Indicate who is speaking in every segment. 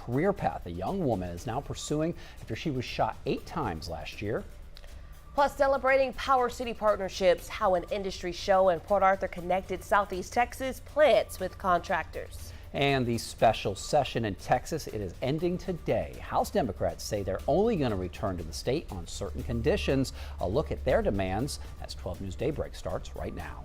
Speaker 1: career path a young woman is now pursuing after she was shot 8 times last year.
Speaker 2: Plus, celebrating Power City partnerships, how an industry show in Port Arthur connected Southeast Texas plants with contractors.
Speaker 1: And the special session in Texas, it is ending today. House Democrats say they're only going to return to the state on certain conditions. A look at their demands as 12 News Daybreak starts right now.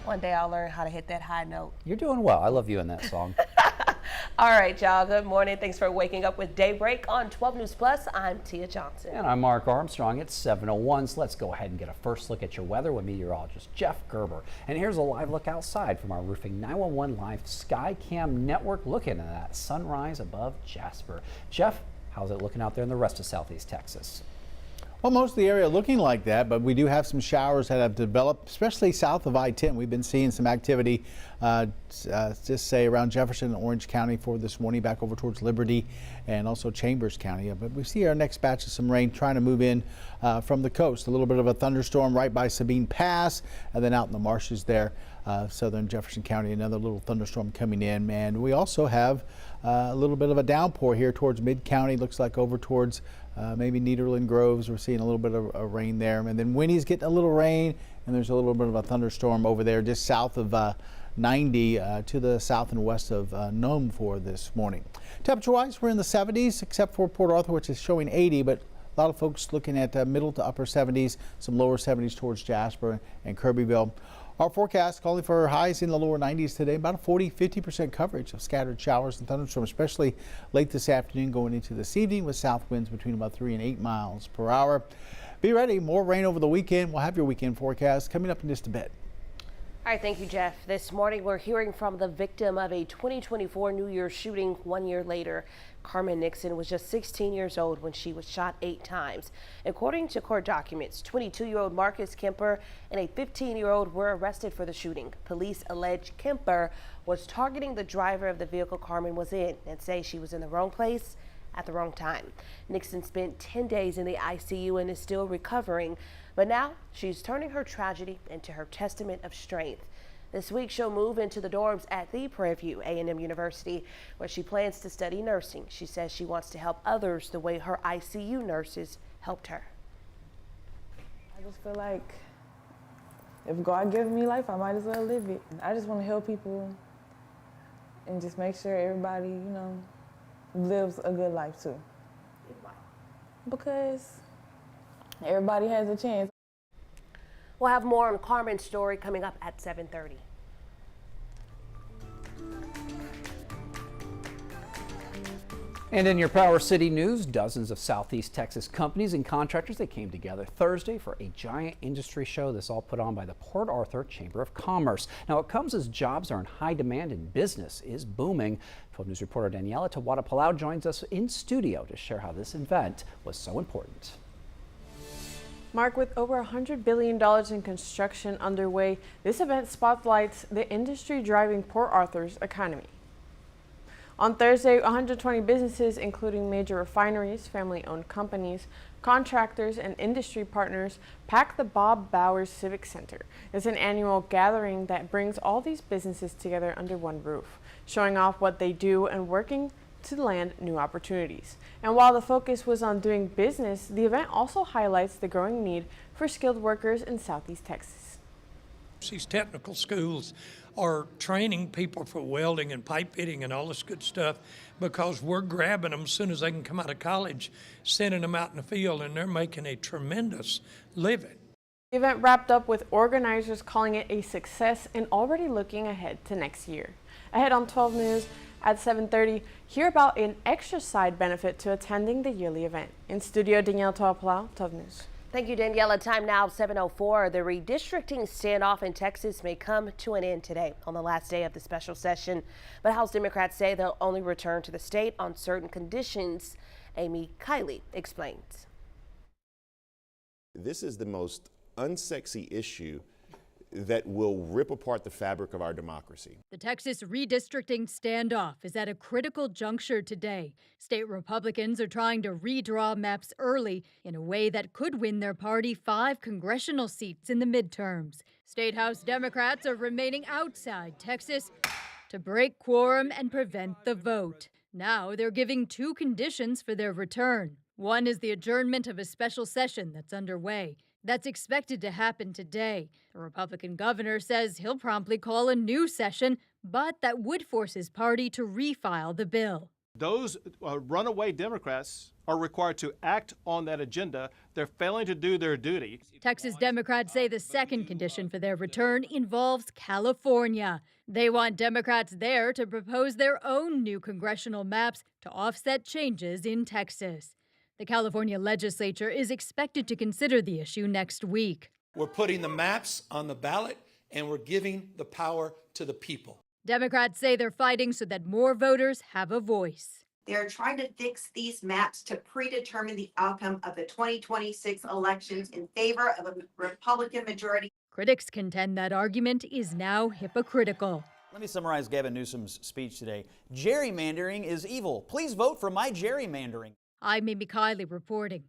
Speaker 2: One day I'll learn how to hit that high note.
Speaker 1: You're doing well. I love you in that song.
Speaker 2: All right, y'all. Good morning. Thanks for waking up with Daybreak on 12 News Plus. I'm Tia Johnson.
Speaker 1: And I'm Mark Armstrong. It's 7:01. So let's go ahead and get a first look at your weather with meteorologist Jeff Gerber. And here's a live look outside from our Roofing 911 Live Skycam network, looking at that sunrise above Jasper. Jeff, how's it looking out there in the rest of Southeast Texas?
Speaker 3: Well, most of the area looking like that, but we do have some showers that have developed, especially south of I-10. We've been seeing some activity, just say around Jefferson and Orange County for this morning, back over towards Liberty and also Chambers County. But we see our next batch of some rain trying to move in from the coast. A little bit of a thunderstorm right by Sabine Pass, and then out in the marshes there, southern Jefferson County, another little thunderstorm coming in. And we also have a little bit of a downpour here towards Mid-County. Looks like over towards maybe Nederland Groves. We're seeing a little bit of rain there. And then Winnie's getting a little rain, and there's a little bit of a thunderstorm over there just south of 90 to the south and west of Nome for this morning. Temperature-wise, we're in the 70s, except for Port Arthur, which is showing 80, but a lot of folks looking at middle to upper 70s, some lower 70s towards Jasper and Kirbyville. Our forecast calling for highs in the lower 90s today, about a 40-50% coverage of scattered showers and thunderstorms, especially late this afternoon going into this evening with south winds between about 3 and 8 miles per hour. Be ready, more rain over the weekend. We'll have your weekend forecast coming up in just a bit.
Speaker 2: All right, thank you, Jeff. This morning, we're hearing from the victim of a 2024 New Year's shooting 1 year later. Carmen Nixon was just 16 years old when she was shot 8 times. According to court documents, 22-year-old Marcus Kemper and a 15-year-old were arrested for the shooting. Police allege Kemper was targeting the driver of the vehicle Carmen was in and say she was in the wrong place at the wrong time. Nixon spent 10 days in the ICU and is still recovering, but now she's turning her tragedy into her testament of strength. This week, she'll move into the dorms at the Prairie View A&M University, where she plans to study nursing. She says she wants to help others the way her ICU nurses helped her.
Speaker 4: I just feel like if God gives me life, I might as well live it. I just want to help people and just make sure everybody, lives a good life too. Because everybody has a chance.
Speaker 2: We'll have more on Carmen's story coming up at 7:30.
Speaker 1: And in your Power City news, dozens of Southeast Texas companies and contractors, they came together Thursday for a giant industry show. This all put on by the Port Arthur Chamber of Commerce. Now, it comes as jobs are in high demand and business is booming. 12 News reporter Daniela Tawada-Palau joins us in studio to share how this event was so important.
Speaker 5: Mark, with over $100 billion in construction underway, this event spotlights the industry driving Port Arthur's economy. On Thursday, 120 businesses, including major refineries, family-owned companies, contractors, and industry partners, packed the Bob Bowers Civic Center. It's an annual gathering that brings all these businesses together under one roof, showing off what they do and working to land new opportunities. And while the focus was on doing business, the event also highlights the growing need for skilled workers in Southeast Texas.
Speaker 6: These technical schools are training people for welding and pipe fitting and all this good stuff because we're grabbing them as soon as they can come out of college, sending them out in the field, and they're making a tremendous living.
Speaker 5: The event wrapped up with organizers calling it a success and already looking ahead to next year. Ahead on 12 News at 7:30, hear about an extra side benefit to attending the yearly event. In studio, Danielle Tawada-Palau, 12 News.
Speaker 2: Thank you, Daniela. Time now, 7:04. The redistricting standoff in Texas may come to an end today on the last day of the special session. But House Democrats say they'll only return to the state on certain conditions. Amy Kiley explains.
Speaker 7: this is the most unsexy issue that will rip apart the fabric of our democracy.
Speaker 8: The Texas redistricting standoff is at a critical juncture today. State Republicans are trying to redraw maps early in a way that could win their party 5 congressional seats in the midterms. State House Democrats are remaining outside Texas to break quorum and prevent the vote. Now they're giving 2 conditions for their return. One is the adjournment of a special session that's underway. That's expected to happen today. The Republican governor says he'll promptly call a new session, but that would force his party to refile the bill.
Speaker 9: Those runaway Democrats are required to act on that agenda. They're failing to do their duty.
Speaker 8: Texas Democrats say the second condition for their return involves California. They want Democrats there to propose their own new congressional maps to offset changes in Texas. The California legislature is expected to consider the issue next week.
Speaker 10: We're putting the maps on the ballot, and we're giving the power to the people.
Speaker 8: Democrats say they're fighting so that more voters have a voice.
Speaker 11: They're trying to fix these maps to predetermine the outcome of the 2026 elections in favor of a Republican majority.
Speaker 8: Critics contend that argument is now hypocritical.
Speaker 12: Let me summarize Gavin Newsom's speech today. Gerrymandering is evil. Please vote for my gerrymandering.
Speaker 8: I'm Amy Kiley reporting.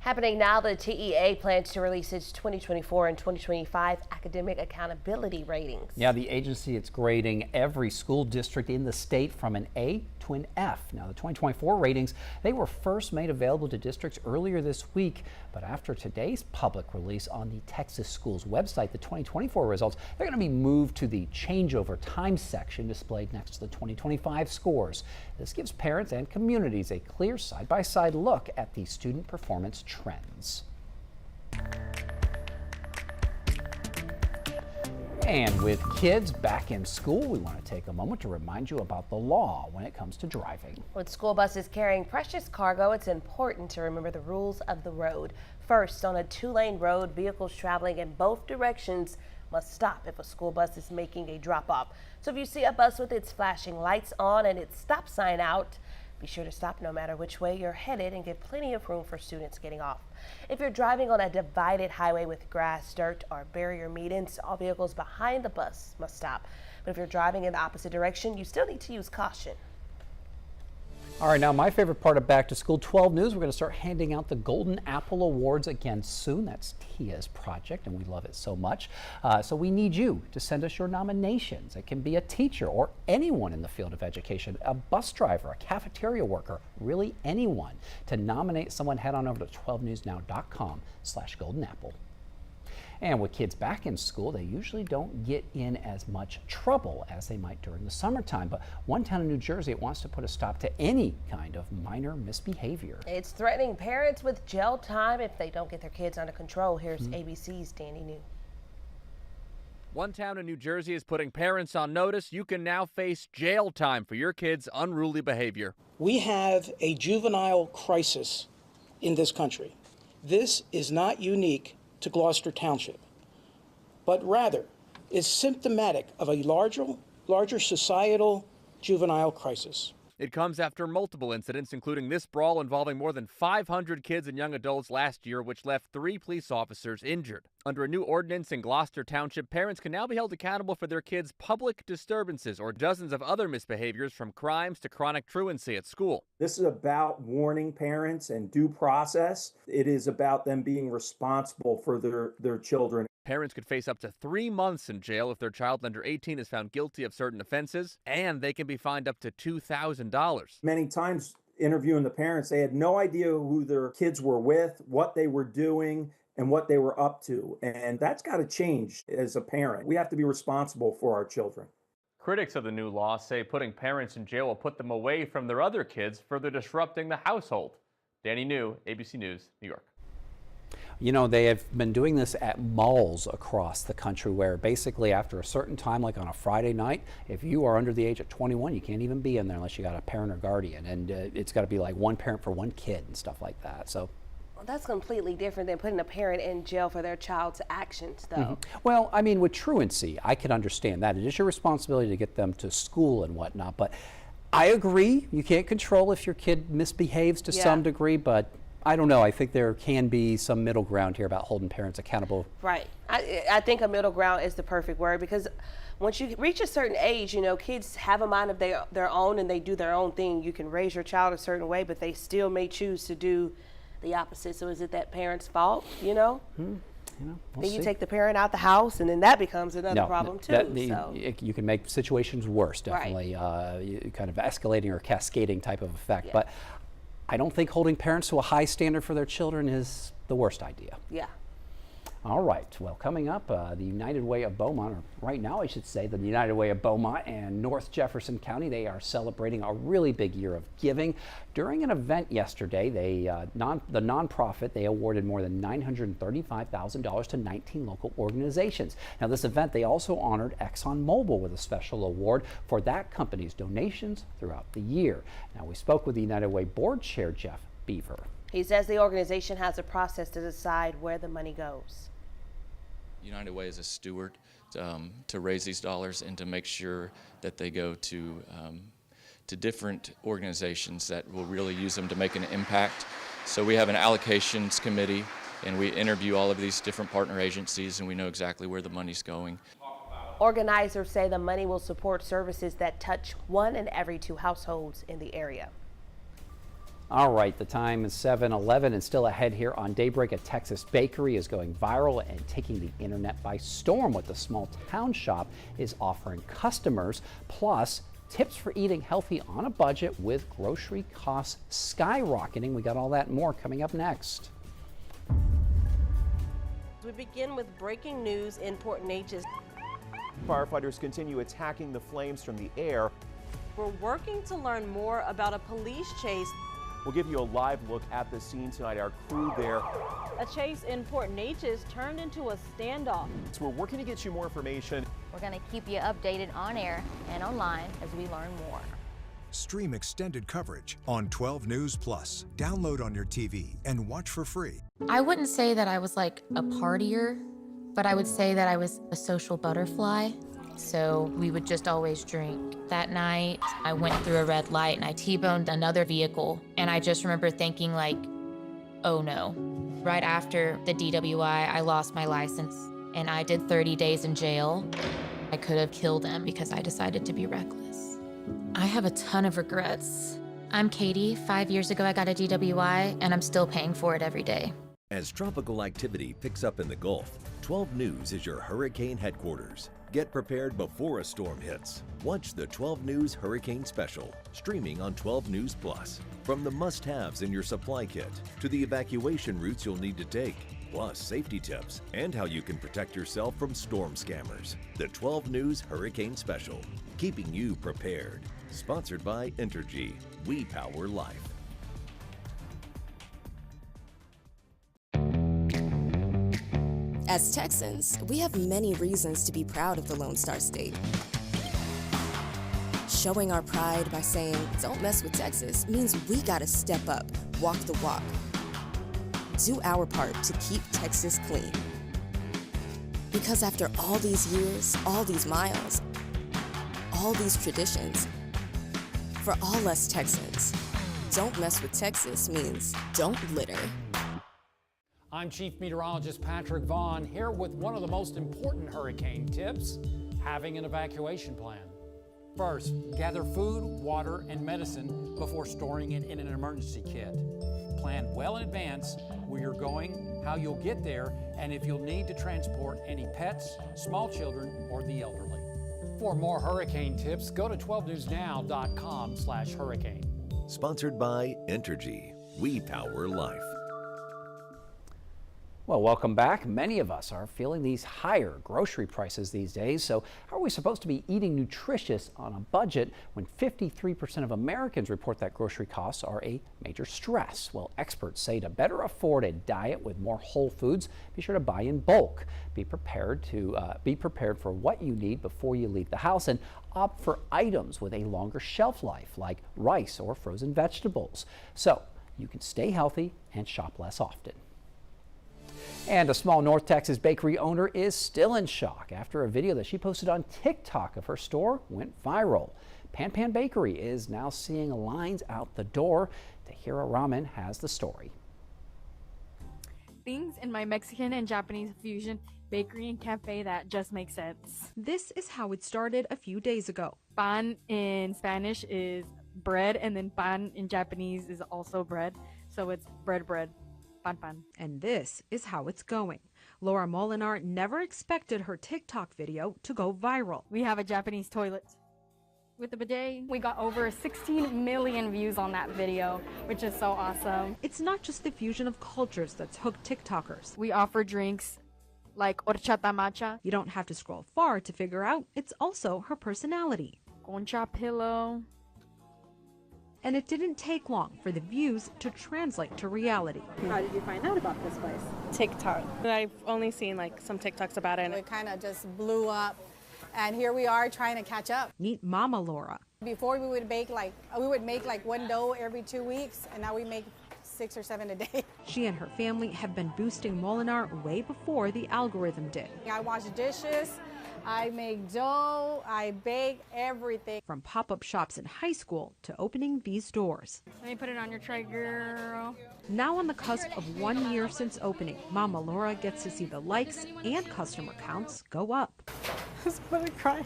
Speaker 2: Happening now, the TEA plans to release its 2024 and 2025 academic accountability ratings.
Speaker 1: Yeah, the agency is grading every school district in the state from an A to an F. Now, the 2024 ratings, they were first made available to districts earlier this week, but after today's public release on the Texas Schools website, the 2024 results, they're going to be moved to the changeover time section displayed next to the 2025 scores. This gives parents and communities a clear side-by-side look at the student performance trends. And with kids back in school, we want to take a moment to remind you about the law when it comes to driving.
Speaker 2: With school buses carrying precious cargo, it's important to remember the rules of the road. First, on a 2-lane road, vehicles traveling in both directions must stop if a school bus is making a drop-off. So if you see a bus with its flashing lights on and its stop sign out, be sure to stop no matter which way you're headed and give plenty of room for students getting off. If you're driving on a divided highway with grass, dirt, or barrier medians, all vehicles behind the bus must stop. But if you're driving in the opposite direction, you still need to use caution.
Speaker 1: All right, now my favorite part of Back to School 12 News, we're going to start handing out the Golden Apple Awards again soon. That's Tia's project, and we love it so much. So we need you to send us your nominations. It can be a teacher or anyone in the field of education, a bus driver, a cafeteria worker, really anyone. To nominate someone, head on over to 12newsnow.com/goldenapple. And with kids back in school, they usually don't get in as much trouble as they might during the summertime. But one town in New Jersey wants to put a stop to any kind of minor misbehavior.
Speaker 2: It's threatening parents with jail time if they don't get their kids under control. Here's ABC's Danny New.
Speaker 13: One town in New Jersey is putting parents on notice. You can now face jail time for your kids' unruly behavior.
Speaker 14: We have a juvenile crisis in this country. This is not unique to Gloucester Township, but rather is symptomatic of a larger societal juvenile crisis.
Speaker 13: It comes after multiple incidents, including this brawl involving more than 500 kids and young adults last year, which left 3 police officers injured. Under a new ordinance in Gloucester Township, parents can now be held accountable for their kids' public disturbances or dozens of other misbehaviors, from crimes to chronic truancy at school.
Speaker 15: This is about warning parents and due process. It is about them being responsible for their children.
Speaker 13: Parents could face up to 3 months in jail if their child under 18 is found guilty of certain offenses, and they can be fined up to $2,000.
Speaker 15: Many times interviewing the parents, they had no idea who their kids were with, what they were doing, and what they were up to. And that's got to change as a parent. We have to be responsible for our children.
Speaker 13: Critics of the new law say putting parents in jail will put them away from their other kids, further disrupting the household. Danny New, ABC News, New York.
Speaker 1: You know, they have been doing this at malls across the country, where basically after a certain time, like on a Friday night, if you are under the age of 21, you can't even be in there unless you got a parent or guardian. And it's got to be like one parent for one kid and stuff like that. So
Speaker 2: Well, that's completely different than putting a parent in jail for their child's actions, though.
Speaker 1: Well, I mean, with truancy, I can understand that. It is your responsibility to get them to school and whatnot. But I agree, you can't control if your kid misbehaves to some degree, but I don't know. I think there can be some middle ground here about holding parents accountable.
Speaker 2: Right. I think a middle ground is the perfect word, because once you reach a certain age, you know, kids have a mind of their own and they do their own thing. You can raise your child a certain way, but they still may choose to do the opposite. So is it that parent's fault, you know?
Speaker 1: You know, we'll
Speaker 2: Then you
Speaker 1: see.
Speaker 2: take the parent out the house, and then that becomes another problem too.
Speaker 1: You can make situations worse, definitely. Kind of escalating or cascading type of effect.
Speaker 2: Yeah.
Speaker 1: But I don't think holding parents to a high standard for their children is the worst idea.
Speaker 2: Yeah.
Speaker 1: All right, well, coming up, the United Way of Beaumont, or right now I should say, the United Way of Beaumont and North Jefferson County, they are celebrating a really big year of giving. During an event yesterday, the nonprofit, they awarded more than $935,000 to 19 local organizations. Now, this event, they also honored ExxonMobil with a special award for that company's donations throughout the year. Now, we spoke with the United Way Board Chair, Jeff Beaver.
Speaker 2: He says the organization has a process to decide where the money goes.
Speaker 16: United Way is a steward to raise these dollars and to make sure that they go to different organizations that will really use them to make an impact. So we have an allocations committee, and we interview all of these different partner agencies, and we know exactly where the money's going.
Speaker 2: Organizers say the money will support services that touch 1 in every 2 households in the area.
Speaker 1: All right, the time is 7:11 and still ahead here on Daybreak. A Texas bakery is going viral and taking the internet by storm. What the small town shop is offering customers, plus tips for eating healthy on a budget with grocery costs skyrocketing. We got all that and more coming up next.
Speaker 2: We begin with breaking news in Port Neches.
Speaker 17: Firefighters continue attacking the flames from the air.
Speaker 18: We're working to learn more about a police chase.
Speaker 17: We'll give you a live look at the scene tonight. Our crew there.
Speaker 18: A chase in Port Neches turned into a standoff.
Speaker 17: So we're working to get you more information.
Speaker 19: We're going to keep you updated on air and online as we learn more.
Speaker 20: Stream extended coverage on 12 News Plus. Download on your TV and watch for free.
Speaker 21: I wouldn't say that I was like a partier, but I would say that I was a social butterfly. So we would just always drink. That night, I went through a red light and I T-boned another vehicle. And I just remember thinking like, oh no. Right after the DWI, I lost my license and I did 30 days in jail. I could have killed him because I decided to be reckless. I have a ton of regrets. I'm Katie. 5 years ago, I got a DWI and I'm still paying for it every day.
Speaker 22: As tropical activity picks up in the Gulf, 12 News is your hurricane headquarters. Get prepared before a storm hits. Watch the 12 News Hurricane Special, streaming on 12 News Plus. From the must-haves in your supply kit to the evacuation routes you'll need to take, plus safety tips and how you can protect yourself from storm scammers. The 12 News Hurricane Special, keeping you prepared. Sponsored by Entergy. We power life.
Speaker 23: As Texans, we have many reasons to be proud of the Lone Star State. Showing our pride by saying, "Don't mess with Texas," means we gotta step up, walk the walk. Do our part to keep Texas clean. Because after all these years, all these miles, all these traditions, for all us Texans, "Don't mess with Texas" means don't litter.
Speaker 24: I'm Chief Meteorologist Patrick Vaughn here with one of the most important hurricane tips, having an evacuation plan. First, gather food, water, and medicine before storing it in an emergency kit. Plan well in advance where you're going, how you'll get there, and if you'll need to transport any pets, small children, or the elderly. For more hurricane tips, go to 12newsnow.com/hurricane.
Speaker 22: Sponsored by Entergy. We power life.
Speaker 1: Well, welcome back. Many of us are feeling these higher grocery prices these days. So how are we supposed to be eating nutritious on a budget when 53% of Americans report that grocery costs are a major stress? Well, experts say to better afford a diet with more whole foods, be sure to buy in bulk. Be prepared for what you need before you leave the house, and opt for items with a longer shelf life like rice or frozen vegetables, so you can stay healthy and shop less often. And a small North Texas bakery owner is still in shock after a video that she posted on TikTok of her store went viral. Pan Pan Bakery is now seeing lines out the door. Tahira Rahman has the story.
Speaker 3: things in my Mexican and Japanese fusion bakery and cafe that just make sense.
Speaker 4: This is how it started a few days ago.
Speaker 3: Pan in Spanish is bread, and then pan in Japanese is also bread. So it's bread, pan, pan.
Speaker 4: And this is how it's going. Laura Molinar never expected her TikTok video to go viral.
Speaker 3: We have a Japanese toilet with a bidet. We got over 16 million views on that video, which is so awesome.
Speaker 4: It's not just the fusion of cultures that's hooked TikTokers.
Speaker 3: We offer drinks like horchata matcha.
Speaker 4: You don't have to scroll far to figure out it's also her personality.
Speaker 3: Concha pillow.
Speaker 4: And it didn't take long for the views to translate to reality.
Speaker 18: How did you find out about this place?
Speaker 5: TikTok. I've only seen like some TikToks about it.
Speaker 6: It kind of just blew up, and here we are trying to catch up.
Speaker 4: Meet Mama Laura.
Speaker 6: Before we would make like one dough every 2 weeks, and now we make 6 or 7 a day.
Speaker 4: She and her family have been boosting Molinar way before the algorithm did.
Speaker 6: I wash dishes, I make dough, I bake everything.
Speaker 4: From pop-up shops in high school to opening these doors.
Speaker 3: Let me put it on your tray, girl.
Speaker 4: Now on the cusp of 1 year since opening, Mama Laura gets to see the likes and customer counts go up.
Speaker 6: I was gonna cry.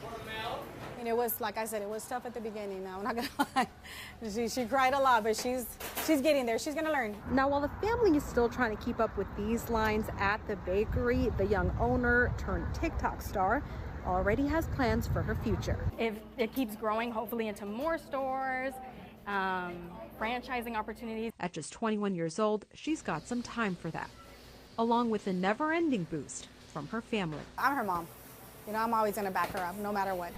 Speaker 6: And it was, like I said, it was tough at the beginning. I'm not gonna lie. She cried a lot, but she's getting there. She's gonna learn.
Speaker 18: Now, while the family is still trying to keep up with these lines at the bakery, the young owner turned TikTok star already has plans for her future.
Speaker 3: If it keeps growing, hopefully into more stores, franchising opportunities.
Speaker 4: At just 21 years old, she's got some time for that, along with a never-ending boost from her family.
Speaker 6: I'm her mom. You know, I'm always gonna back her up, no matter what.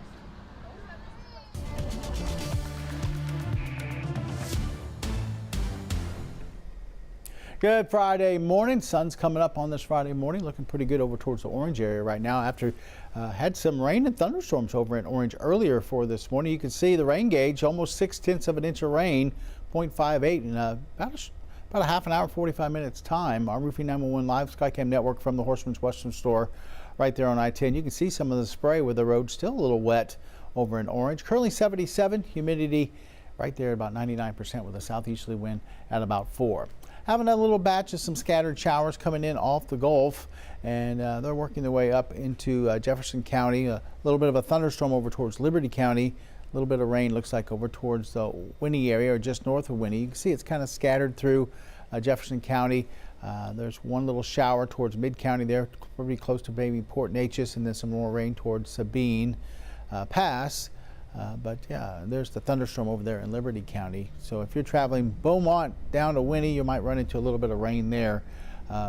Speaker 6: Good Friday morning. Sun's coming up on this Friday morning, looking pretty good over towards the Orange area right now after had some rain and thunderstorms over in Orange earlier for this morning. You can see the rain gauge, almost 6/10 of an inch of rain, 0.58 in about a half an hour, 45 minutes time. Our Roofing 911 live Skycam network from the Horseman's Western store right there on I-10. You can see some of the spray with the road still a little wet over in Orange. Currently 77, humidity right there about 99% with a southeasterly wind at about 4. Having a little batch of some scattered showers coming in off the Gulf, and they're working their way up into Jefferson County. A little bit of a thunderstorm over towards Liberty County. A little bit of rain looks like over towards the Winnie area or just north of Winnie. You can see it's kind of scattered through Jefferson County. There's one little shower towards Mid-County there, pretty close to maybe Port Neches, and then some more rain towards Sabine Pass. But yeah, there's the thunderstorm over there in Liberty County. So if you're traveling Beaumont down to Winnie, you might run into a little bit of rain there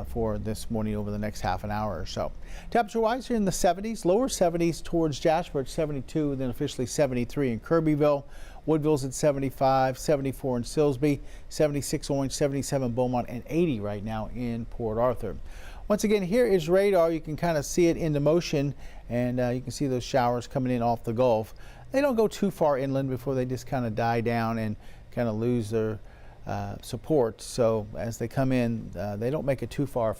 Speaker 6: for this morning over the next half an hour or so. Temperature-wise, you're in the 70s, lower 70s towards Jasper at 72, then officially 73 in Kirbyville. Woodville's at 75, 74 in Silsbee, 76 Orange, 77 Beaumont, and 80 right now in Port Arthur. Once again, here is radar. You can kind of see it into motion, and you can see those showers coming in off the Gulf. They don't go too far inland before they just kind of die down and kind of lose their support. So as they come in, they don't make it too far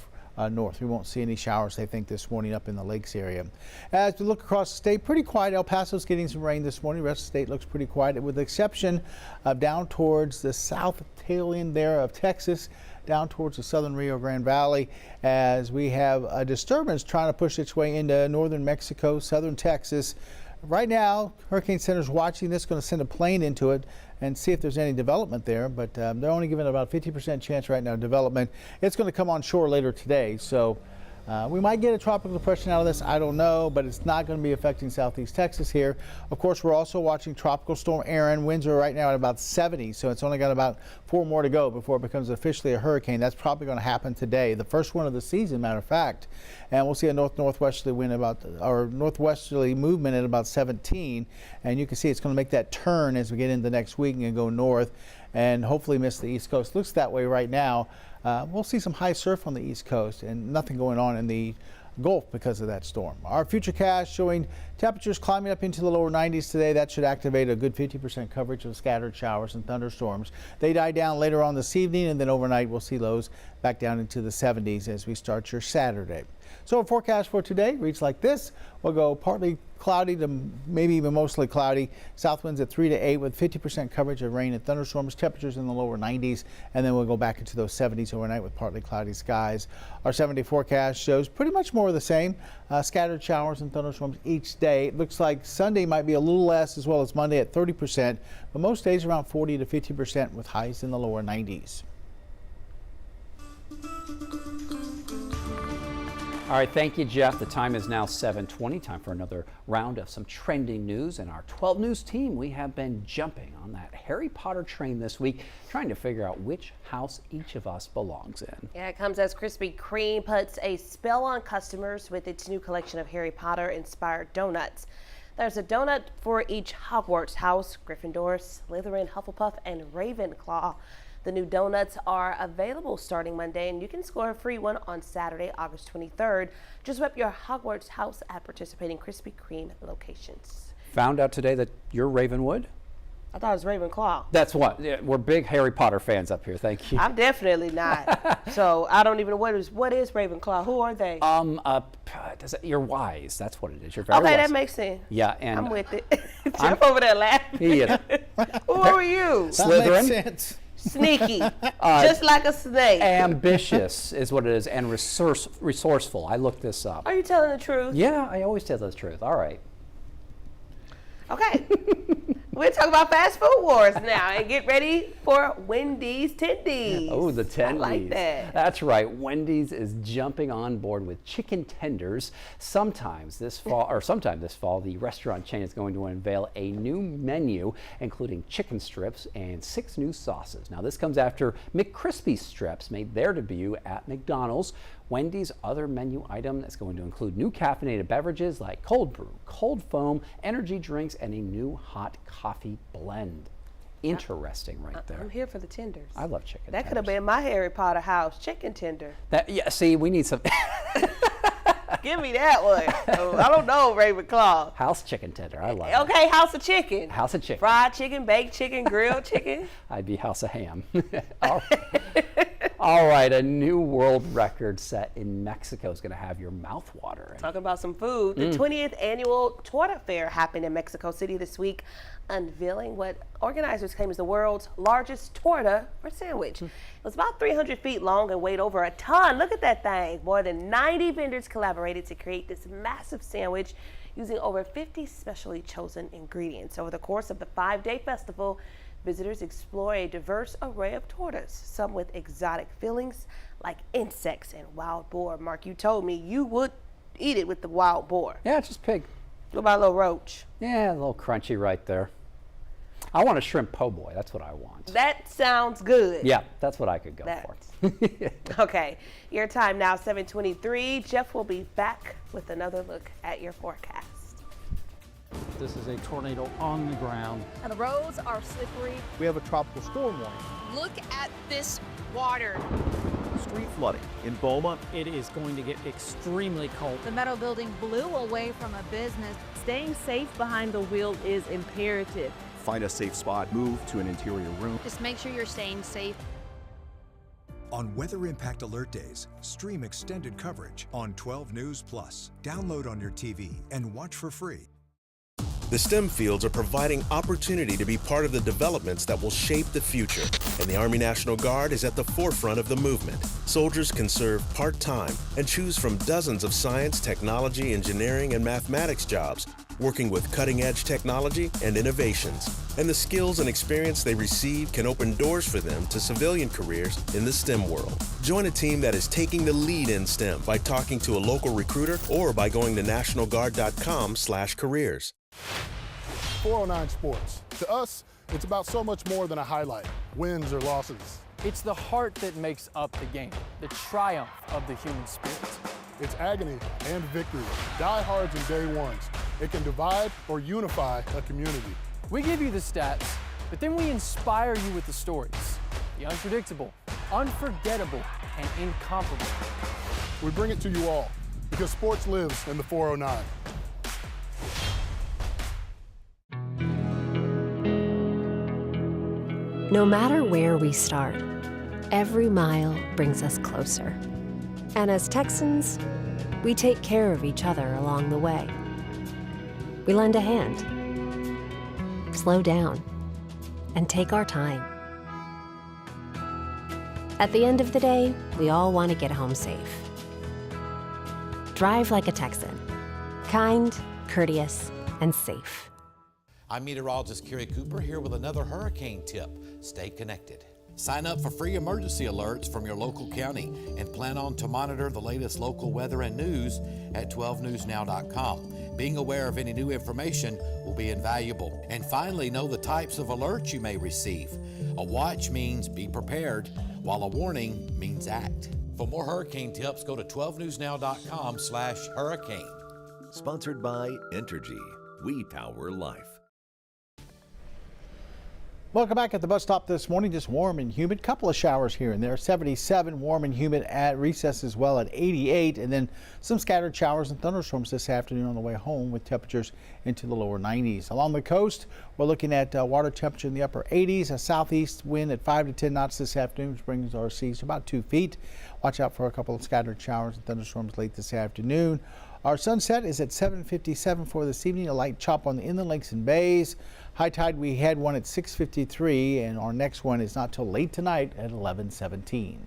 Speaker 6: north. We won't see any showers, they think, this morning up in the lakes area. As we look across the state, pretty quiet. El Paso's getting some rain this morning. The rest of the state looks pretty quiet, with the exception of down towards the south tail end there of Texas, down towards the southern Rio Grande Valley, as we have a disturbance trying to push its way into northern Mexico, southern Texas. Right now, Hurricane Center's watching this, going to send a plane into it and see if there's any development there, but they're only giving about 50% chance right now of development. It's going to come on shore later today, so we might get a tropical depression out of this, I don't know, but it's not going to be affecting southeast Texas here. Of course, we're also watching Tropical Storm Aaron. Winds are right now at about 70, so it's only got about 4 more to go before it becomes officially a hurricane. That's probably going to happen today, the first one of the season, matter of fact. And we'll see a northwesterly wind northwesterly movement at about 17, and you can see it's going to make that turn as we get into next week and go north and hopefully miss the East Coast. Looks that way right now. We'll see some high surf on the East Coast and nothing going on in the Gulf because of that storm. Our futurecast showing temperatures climbing up into the lower 90s today. That should activate a good 50% coverage of scattered showers and thunderstorms. They die down later on this evening, and then overnight we'll see lows back down into the 70s as we start your Saturday. So our forecast for today reads like this. We'll go partly cloudy to maybe even mostly cloudy. South winds at 3 to 8 with 50% coverage of rain and thunderstorms. Temperatures in the lower 90s, and then we'll go back into those 70s overnight with partly cloudy skies. Our 7-day forecast shows pretty much more of the same. Scattered showers and thunderstorms each day. It looks like Sunday might be a little less, as well as Monday at 30%, but most days around 40 to 50% with highs in the lower 90s.
Speaker 1: All right, thank you, Jeff. The time is now 7:20. Time for another round of some trending news. And our 12 News team, we have been jumping on that Harry Potter train this week, trying to figure out which house each of us belongs in.
Speaker 2: Yeah, it comes as Krispy Kreme puts a spell on customers with its new collection of Harry Potter-inspired donuts. There's a donut for each Hogwarts house: Gryffindor, Slytherin, Hufflepuff, and Ravenclaw. The new donuts are available starting Monday, and you can score a free one on Saturday, August 23rd. Just whip your Hogwarts house at participating Krispy Kreme locations.
Speaker 1: Found out today that you're Ravenwood?
Speaker 2: I thought it was Ravenclaw.
Speaker 1: That's what. Yeah, we're big Harry Potter fans up here. Thank you.
Speaker 2: I'm definitely not. So I don't even know what is Ravenclaw. Who are they?
Speaker 1: You're wise. That's what it is. You're very
Speaker 2: okay,
Speaker 1: wise.
Speaker 2: that makes sense.
Speaker 1: Yeah, and
Speaker 2: I'm with it. Jeff over there laughing.
Speaker 1: He is.
Speaker 2: Who are you?
Speaker 1: Slytherin.
Speaker 6: That makes sense.
Speaker 2: Sneaky, just like a snake.
Speaker 1: Ambitious is what it is, and resourceful. I looked this up.
Speaker 2: Are you telling the truth?
Speaker 1: Yeah, I always tell the truth. All right.
Speaker 2: Okay. We're talking about fast food wars now, and get ready for Wendy's Tendies.
Speaker 1: Oh, the Tendies.
Speaker 2: I like that.
Speaker 1: That's right. Wendy's is jumping on board with chicken tenders. Sometime this fall, the restaurant chain is going to unveil a new menu, including chicken strips and 6 new sauces. Now, this comes after McCrispy strips made their debut at McDonald's. Wendy's other menu item is going to include new caffeinated beverages like cold brew, cold foam, energy drinks, and a new hot coffee blend. Interesting right there.
Speaker 2: I'm here for the tenders.
Speaker 1: I love chicken
Speaker 2: That
Speaker 1: tenders.
Speaker 2: could have been my Harry Potter house, chicken tender.
Speaker 1: Yeah, see, we need some.
Speaker 2: Give me that one. Oh, I don't know, Ravenclaw.
Speaker 1: House chicken tender. I love it.
Speaker 2: Okay, house of chicken.
Speaker 1: House of chicken.
Speaker 2: Fried chicken, baked chicken, grilled chicken.
Speaker 1: I'd be house of ham. All right, a new world record set in Mexico is going to have your mouth watering.
Speaker 2: Talking about some food. The 20th annual Torta Fair happened in Mexico City this week, unveiling what organizers claim is the world's largest torta or sandwich. It was about 300 feet long and weighed over a ton. Look at that thing. More than 90 vendors collaborated to create this massive sandwich using over 50 specially chosen ingredients. Over the course of the 5-day festival, visitors explore a diverse array of tortas, some with exotic fillings like insects and wild boar. Mark, you told me you would eat it with the wild boar.
Speaker 1: Yeah, just pig.
Speaker 2: What about a little roach?
Speaker 1: Yeah, a little crunchy right there. I want a shrimp po' boy. That's what I want.
Speaker 2: That sounds good.
Speaker 1: Yeah, that's what I could go for.
Speaker 2: Okay, your time now, 7:23. Jeff will be back with another look at your forecast.
Speaker 24: This is a tornado on the ground.
Speaker 7: And the roads are slippery.
Speaker 17: We have a tropical storm warning.
Speaker 7: Look at this water.
Speaker 17: Street flooding in Beaumont.
Speaker 24: It is going to get extremely cold.
Speaker 18: The metal building blew away from a business.
Speaker 9: Staying safe behind the wheel is imperative.
Speaker 17: Find a safe spot, move to an interior room.
Speaker 7: Just make sure you're staying safe.
Speaker 20: On Weather Impact Alert Days, stream extended coverage on 12 News Plus. Download on your TV and watch for free.
Speaker 10: The STEM fields are providing opportunity to be part of the developments that will shape the future, and the Army National Guard is at the forefront of the movement. Soldiers can serve part-time and choose from dozens of science, technology, engineering, and mathematics jobs, working with cutting-edge technology and innovations. And the skills and experience they receive can open doors for them to civilian careers in the STEM world. Join a team that is taking the lead in STEM by talking to a local recruiter or by going to nationalguard.com/careers.
Speaker 11: 409 Sports. To us, it's about so much more than a highlight, wins or losses.
Speaker 25: It's the heart that makes up the game, the triumph of the human spirit.
Speaker 11: It's agony and victory, diehards and day ones. It can divide or unify a community.
Speaker 25: We give you the stats, but then we inspire you with the stories. The unpredictable, unforgettable, and incomparable.
Speaker 11: We bring it to you all because sports lives in the 409.
Speaker 26: No matter where we start, every mile brings us closer. And as Texans, we take care of each other along the way. we lend a hand, slow down, and take our time. At the end of the day, we all want to get home safe. Drive like a Texan. Kind, courteous, and safe.
Speaker 8: I'm meteorologist Kerry Cooper here with another hurricane tip. Stay connected. Sign up for free emergency alerts from your local county and plan on to monitor the latest local weather and news at 12newsnow.com. Being aware of any new information will be invaluable. And finally, know the types of alerts you may receive. A watch means be prepared, while a warning means act. For more hurricane tips, go to 12newsnow.com/hurricane.
Speaker 22: Sponsored by Entergy. We power life.
Speaker 6: Welcome back at the bus stop this morning. Just warm and humid. Couple of showers here and there. 77, warm and humid at recess as well at 88. And then some scattered showers and thunderstorms this afternoon on the way home with temperatures into the lower 90s. Along the coast, we're looking at water temperature in the upper 80s. A southeast wind at 5 to 10 knots this afternoon, which brings our seas to about 2 feet. Watch out for a couple of scattered showers and thunderstorms late this afternoon. Our sunset is at 7:57 for this evening. A light chop on the inland lakes and bays. High tide, we had one at 6:53, and our next one is not till late tonight at 11:17.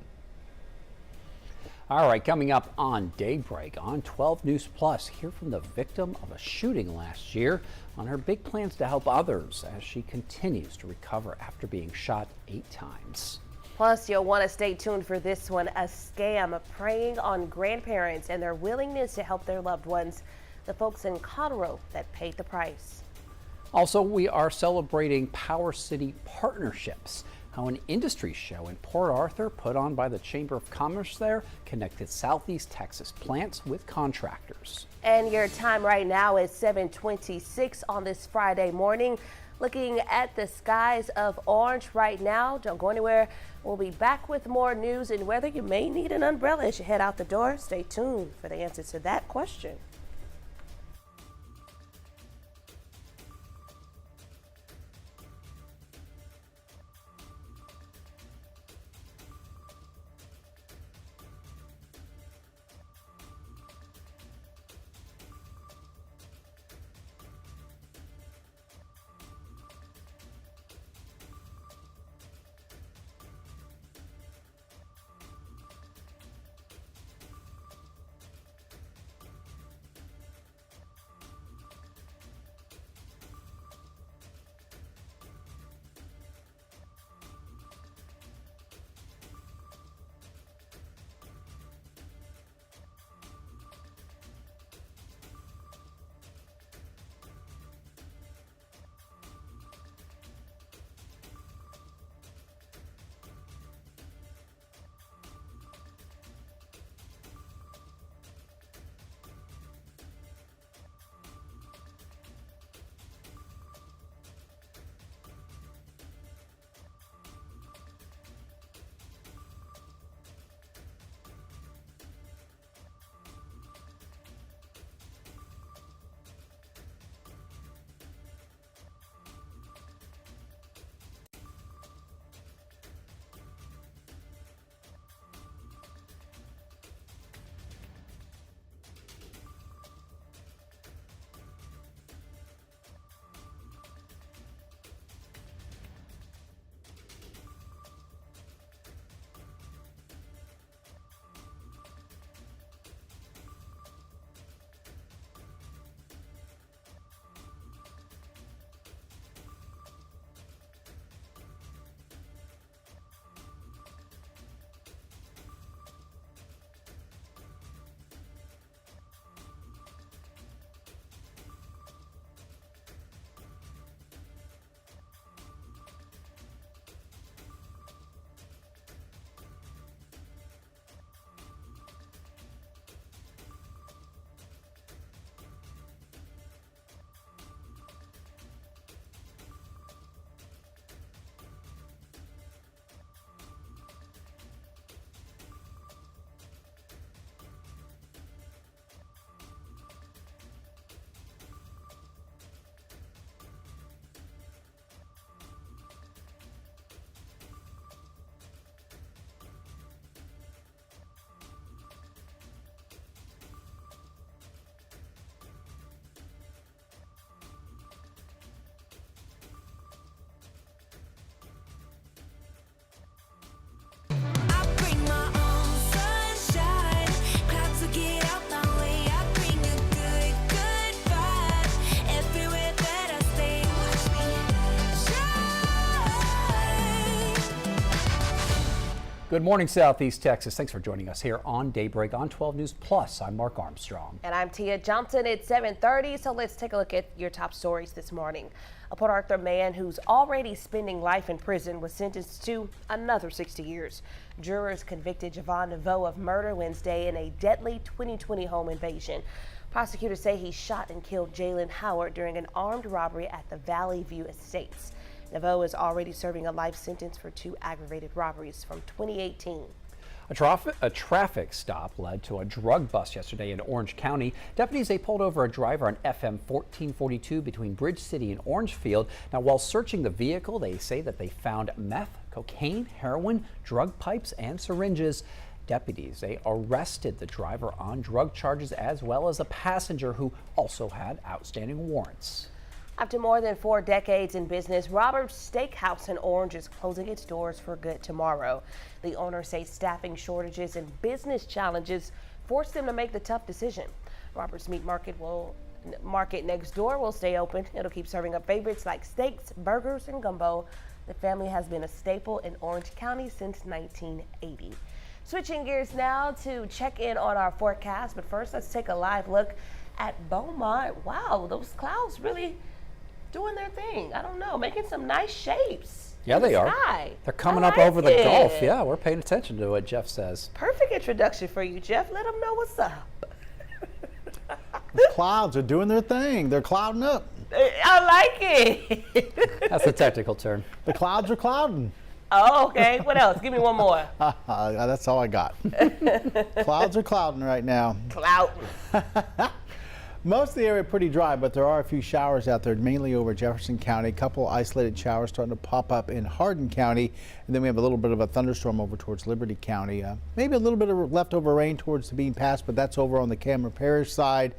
Speaker 1: All right, coming up on Daybreak on 12 News Plus, hear from the victim of a shooting last year on her big plans to help others as she continues to recover after being shot 8 times.
Speaker 2: Plus, you'll want to stay tuned for this one, a scam preying on grandparents and their willingness to help their loved ones. The folks in Conroe that paid the price.
Speaker 1: Also, we are celebrating Power City partnerships. How an industry show in Port Arthur put on by the Chamber of Commerce there connected Southeast Texas plants with contractors.
Speaker 2: And your time right now is 7:26 on this Friday morning. Looking at the skies of orange right now. Don't go anywhere. We'll be back with more news and weather. You may need an umbrella as you head out the door. Stay tuned for the answers to that question.
Speaker 1: Good morning, Southeast Texas. Thanks for joining us here on Daybreak on 12 News Plus. I'm Mark Armstrong.
Speaker 2: And I'm Tia Johnson. It's 7:30, so let's take a look at your top stories this morning. A Port Arthur man who's already spending life in prison was sentenced to another 60 years. Jurors convicted Javon Neveau of murder Wednesday in a deadly 2020 home invasion. Prosecutors say he shot and killed Jalen Howard during an armed robbery at the Valley View Estates. Neveau is already serving a life sentence for 2 aggravated robberies from 2018.
Speaker 1: A traffic stop led to a drug bust yesterday in Orange County. Deputies, they pulled over a driver on FM 1442 between Bridge City and Orangefield. Now, while searching the vehicle, they say that they found meth, cocaine, heroin, drug pipes, and syringes. Deputies, they arrested the driver on drug charges as well as a passenger who also had outstanding warrants.
Speaker 2: After more than 4 decades in business, Robert's Steakhouse in Orange is closing its doors for good tomorrow. The owner says staffing shortages and business challenges forced them to make the tough decision. Robert's Meat Market next door will stay open. It'll keep serving up favorites like steaks, burgers, and gumbo. The family has been a staple in Orange County since 1980. Switching gears now to check in on our forecast, but first let's take a live look at Beaumont. Wow, those clouds really doing their thing. I don't know, making some nice shapes.
Speaker 1: Yeah, they are.
Speaker 2: Sky.
Speaker 1: They're coming up over the Gulf. Yeah, we're paying attention to what Jeff says.
Speaker 2: Perfect introduction for you, Jeff. Let them know what's up.
Speaker 6: The clouds are doing their thing. They're clouding up.
Speaker 2: I like it.
Speaker 1: That's the technical term.
Speaker 6: The clouds are clouding.
Speaker 2: Oh, okay. What else? Give me one more.
Speaker 6: That's all I got. Clouds are clouding right now.
Speaker 2: Cloud.
Speaker 6: Most of the area pretty dry, but there are a few showers out there, mainly over Jefferson County. A couple isolated showers starting to pop up in Hardin County. And then we have a little bit of a thunderstorm over towards Liberty County. Maybe a little bit of leftover rain towards the Bean Pass, but that's over on the Cameron Parish side.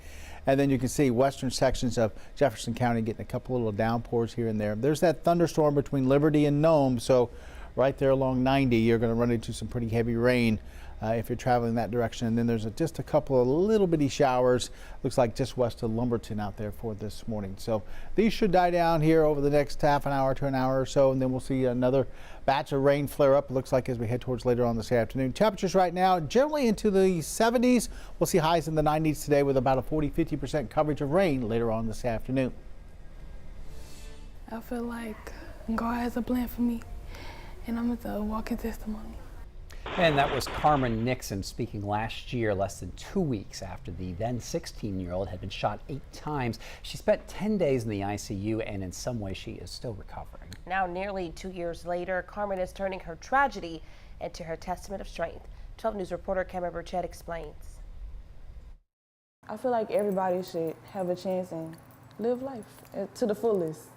Speaker 6: And then you can see western sections of Jefferson County getting a couple little downpours here and there. There's that thunderstorm between Liberty and Nome, so right there along 90, you're going to run into some pretty heavy rain if you're traveling that direction. And then there's just a couple of little bitty showers, looks like just west of Lumberton out there for this morning. So these should die down here over the next half an hour to an hour or so, and then we'll see another batch of rain flare up, it looks like, as we head towards later on this afternoon. Temperatures right now generally into the 70s. We'll see highs in the 90s today with about a 40-50% coverage of rain later on this afternoon.
Speaker 12: I feel like God has a plan for me, and I'm a walking testimony.
Speaker 1: And that was Carmen Nixon speaking last year, less than 2 weeks after the then 16-year-old had been shot 8 times. She spent 10 days in the ICU, and in some ways she is still recovering.
Speaker 2: Now, nearly 2 years later, Carmen is turning her tragedy into her testament of strength. 12 News reporter Cameron Burchett explains.
Speaker 12: I feel like everybody should have a chance and live life to the fullest.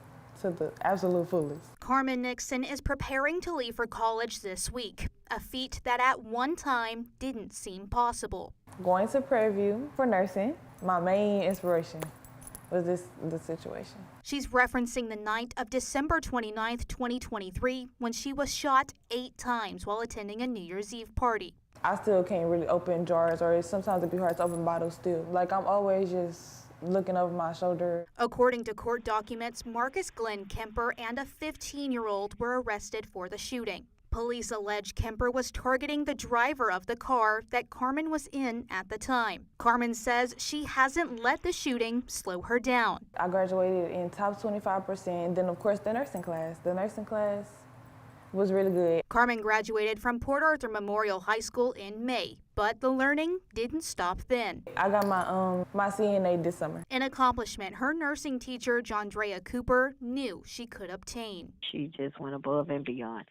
Speaker 12: To the absolute fullest.
Speaker 13: Carmen Nixon is preparing to leave for college this week, a feat that at one time didn't seem possible.
Speaker 12: Going to Prairie View for nursing, my main inspiration was this situation.
Speaker 13: She's referencing the night of December 29th, 2023, when she was shot 8 times while attending a New Year's Eve party.
Speaker 12: I still can't really open jars, or sometimes it'd be hard to open bottles still. Like, I'm always just looking over my shoulder.
Speaker 13: According to court documents, Marcus Glenn Kemper and a 15-year-old were arrested for the shooting. Police allege Kemper was targeting the driver of the car that Carmen was in at the time. Carmen says she hasn't let the shooting slow her down.
Speaker 12: I graduated in top 25%, then of course the nursing class. The nursing class was really good.
Speaker 13: Carmen graduated from Port Arthur Memorial High School in May, but the learning didn't stop then.
Speaker 12: I got my CNA this summer.
Speaker 13: An accomplishment her nursing teacher, Jandrea Cooper, knew she could obtain.
Speaker 14: She just went above and beyond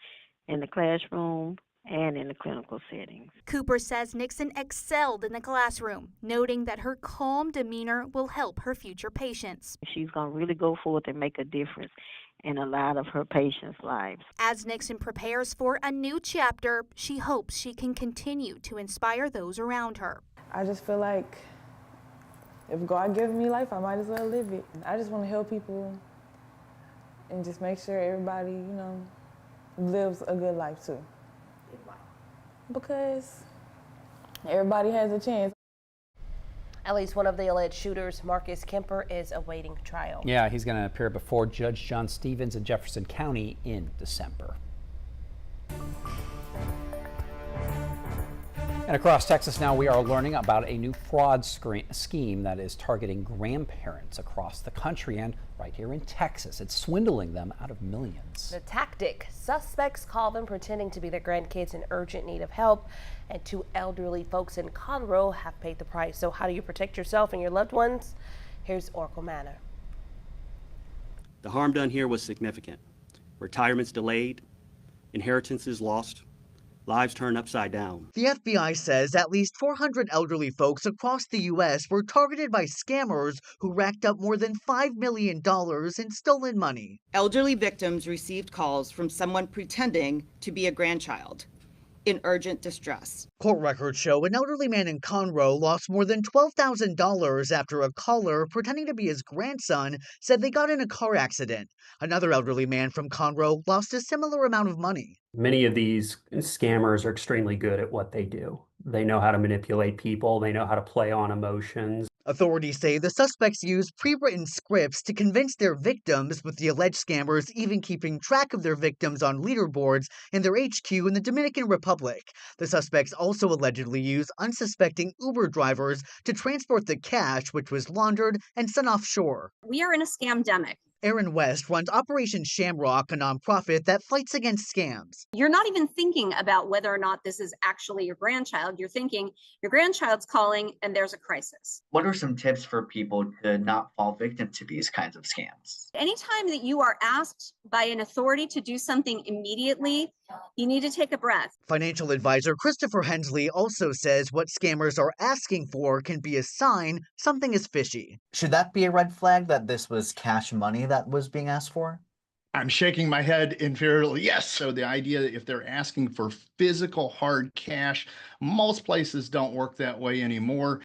Speaker 14: in the classroom and in the clinical settings.
Speaker 13: Cooper says Nixon excelled in the classroom, noting that her calm demeanor will help her future patients.
Speaker 14: She's going to really go forth and make a difference in a lot of her patients' lives.
Speaker 13: As Nixon prepares for a new chapter, she hopes she can continue to inspire those around her.
Speaker 12: I just feel like if God gives me life, I might as well live it. I just want to help people and just make sure everybody, lives a good life too. Because everybody has a chance.
Speaker 2: At least one of the alleged shooters, Marcus Kemper, is awaiting trial.
Speaker 1: Yeah, he's going to appear before Judge John Stevens in Jefferson County in December. And across Texas now, we are learning about a new fraud scheme that is targeting grandparents across the country and right here in Texas. It's swindling them out of millions.
Speaker 2: The tactic: suspects call them pretending to be their grandkids in urgent need of help, and 2 elderly folks in Conroe have paid the price. So how do you protect yourself and your loved ones? Here's Oracle Manor.
Speaker 5: The harm done here was significant. Retirements delayed, inheritances lost, lives turned upside down.
Speaker 15: The FBI says at least 400 elderly folks across the U.S. were targeted by scammers who racked up more than $5 million in stolen money.
Speaker 16: Elderly victims received calls from someone pretending to be a grandchild in urgent distress.
Speaker 15: Court records show an elderly man in Conroe lost more than $12,000 after a caller pretending to be his grandson said they got in a car accident. Another elderly man from Conroe lost a similar amount of money.
Speaker 19: Many of these scammers are extremely good at what they do. They know how to manipulate people. They know how to play on emotions.
Speaker 15: Authorities say the suspects used pre-written scripts to convince their victims, with the alleged scammers even keeping track of their victims on leaderboards in their HQ in the Dominican Republic. The suspects also allegedly used unsuspecting Uber drivers to transport the cash, which was laundered and sent offshore.
Speaker 21: We are in a scamdemic.
Speaker 15: Erin West runs Operation Shamrock, a nonprofit that fights against scams.
Speaker 21: You're not even thinking about whether or not this is actually your grandchild. You're thinking your grandchild's calling and there's a crisis.
Speaker 23: What are some tips for people to not fall victim to these kinds of scams?
Speaker 21: Anytime that you are asked by an authority to do something immediately, you need to take a breath.
Speaker 15: Financial advisor Christopher Hensley also says what scammers are asking for can be a sign something is fishy.
Speaker 27: Should that be a red flag that this was cash money that was being asked for?
Speaker 28: I'm shaking my head in fear. Yes. So the idea that if they're asking for physical hard cash, most places don't work that way anymore.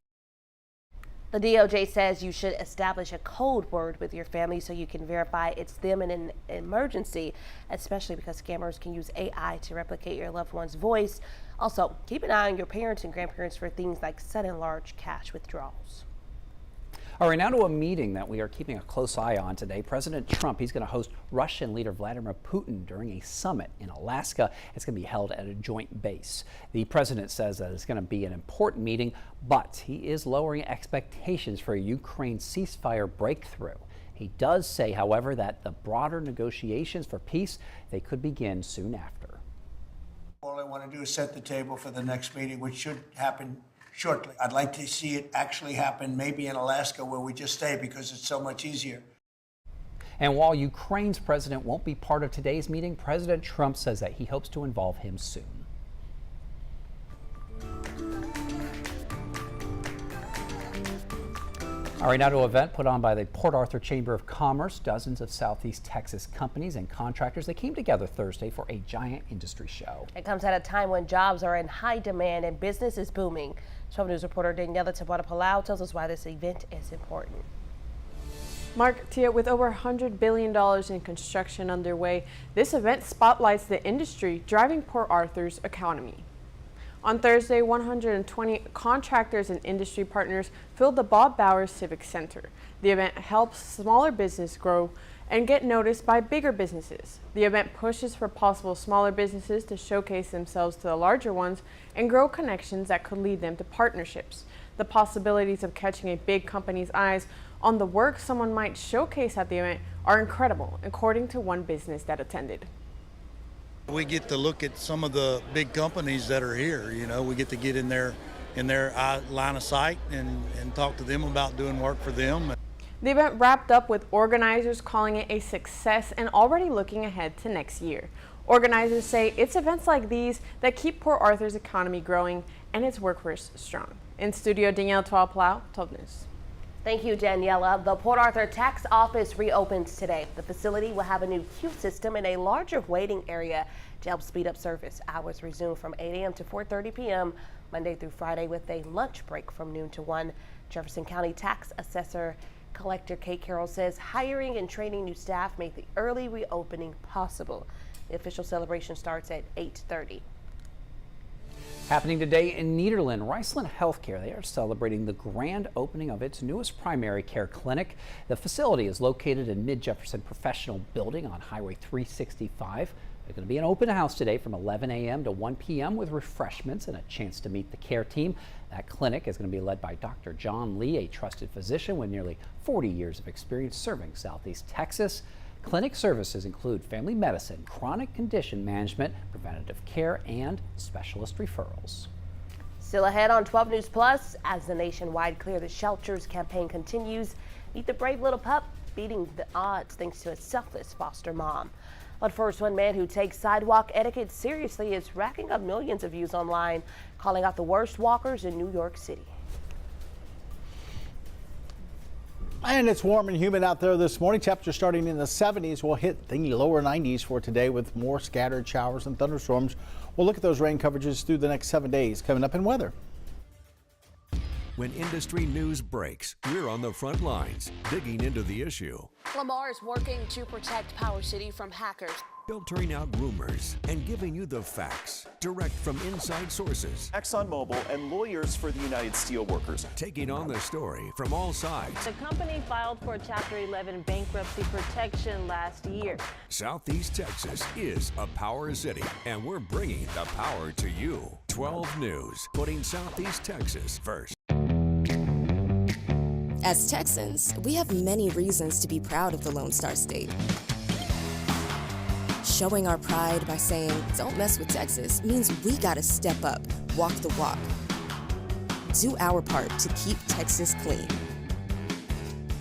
Speaker 2: The DOJ says you should establish a code word with your family so you can verify it's them in an emergency, especially because scammers can use AI to replicate your loved one's voice. Also, keep an eye on your parents and grandparents for things like sudden large cash withdrawals.
Speaker 1: All right, now to a meeting that we are keeping a close eye on today. President Trump, he's going to host Russian leader Vladimir Putin during a summit in Alaska. It's going to be held at a joint base. The president says that it's going to be an important meeting, but he is lowering expectations for a Ukraine ceasefire breakthrough. He does say, however, that the broader negotiations for peace, they could begin soon after.
Speaker 29: All I want to do is set the table for the next meeting, which should happen shortly. I'd like to see it actually happen, maybe in Alaska, where we just stay because it's so much easier.
Speaker 1: And while Ukraine's president won't be part of today's meeting, President Trump says that he hopes to involve him soon. All right, now to an event put on by the Port Arthur Chamber of Commerce. Dozens of Southeast Texas companies and contractors, they came together Thursday for a giant industry show.
Speaker 2: It comes at a time when jobs are in high demand and business is booming. 12 News reporter Daniela Tabata-Palau tells us why this event is important.
Speaker 30: Mark, Tia, with over $100 billion in construction underway, this event spotlights the industry driving Port Arthur's economy. On Thursday, 120 contractors and industry partners filled the Bob Bowers Civic Center. The event helps smaller businesses grow and get noticed by bigger businesses. The event pushes for possible smaller businesses to showcase themselves to the larger ones and grow connections that could lead them to partnerships. The possibilities of catching a big company's eyes on the work someone might showcase at the event are incredible, according to one business that attended.
Speaker 31: We get to look at some of the big companies that are here. You know, we get to get in their line of sight and talk to them about doing work for them.
Speaker 30: The event wrapped up with organizers calling it a success and already looking ahead to next year. Organizers say it's events like these that keep Port Arthur's economy growing and its workforce strong. In studio, Danielle Tabata-Palau, 12 News.
Speaker 2: Thank you, Daniela. The Port Arthur Tax Office reopens today. The facility will have a new queue system and a larger waiting area to help speed up service. Hours resume from 8 a.m. to 4:30 p.m. Monday through Friday with a lunch break from noon to 1. Jefferson County Tax Assessor Collector Kate Carroll says hiring and training new staff made the early reopening possible. The official celebration starts at 8:30.
Speaker 1: Happening today in Nederland, Riceland Healthcare, they are celebrating the grand opening of its newest primary care clinic. The facility is located in Mid-Jefferson Professional Building on Highway 365. There's going to be an open house today from 11 a.m. to 1 p.m. with refreshments and a chance to meet the care team. That clinic is going to be led by Dr. John Lee, a trusted physician with nearly 40 years of experience serving Southeast Texas. Clinic services include family medicine, chronic condition management, preventative care, and specialist referrals.
Speaker 2: Still ahead on 12 News Plus, as the nationwide Clear the Shelters campaign continues, meet the brave little pup beating the odds thanks to a selfless foster mom. But first, one man who takes sidewalk etiquette seriously is racking up millions of views online, calling out the worst walkers in New York City.
Speaker 6: And it's warm and humid out there this morning. Temperatures starting in the 70s will hit the lower 90s for today with more scattered showers and thunderstorms. We'll look at those rain coverages through the next 7 days coming up in weather.
Speaker 22: When industry news breaks, we're on the front lines, digging into the issue.
Speaker 3: Lamar is working to protect Power City from hackers,
Speaker 22: Filtering out rumors and giving you the facts direct from inside sources.
Speaker 4: ExxonMobil and lawyers for the United Steelworkers.
Speaker 22: Taking on the story from all sides.
Speaker 7: The company filed for Chapter 11 bankruptcy protection last year.
Speaker 22: Southeast Texas is a power city, and we're bringing the power to you. 12 News, putting Southeast Texas first.
Speaker 9: As Texans, we have many reasons to be proud of the Lone Star State. Showing our pride by saying, don't mess with Texas, means we gotta step up, walk the walk. Do our part to keep Texas clean.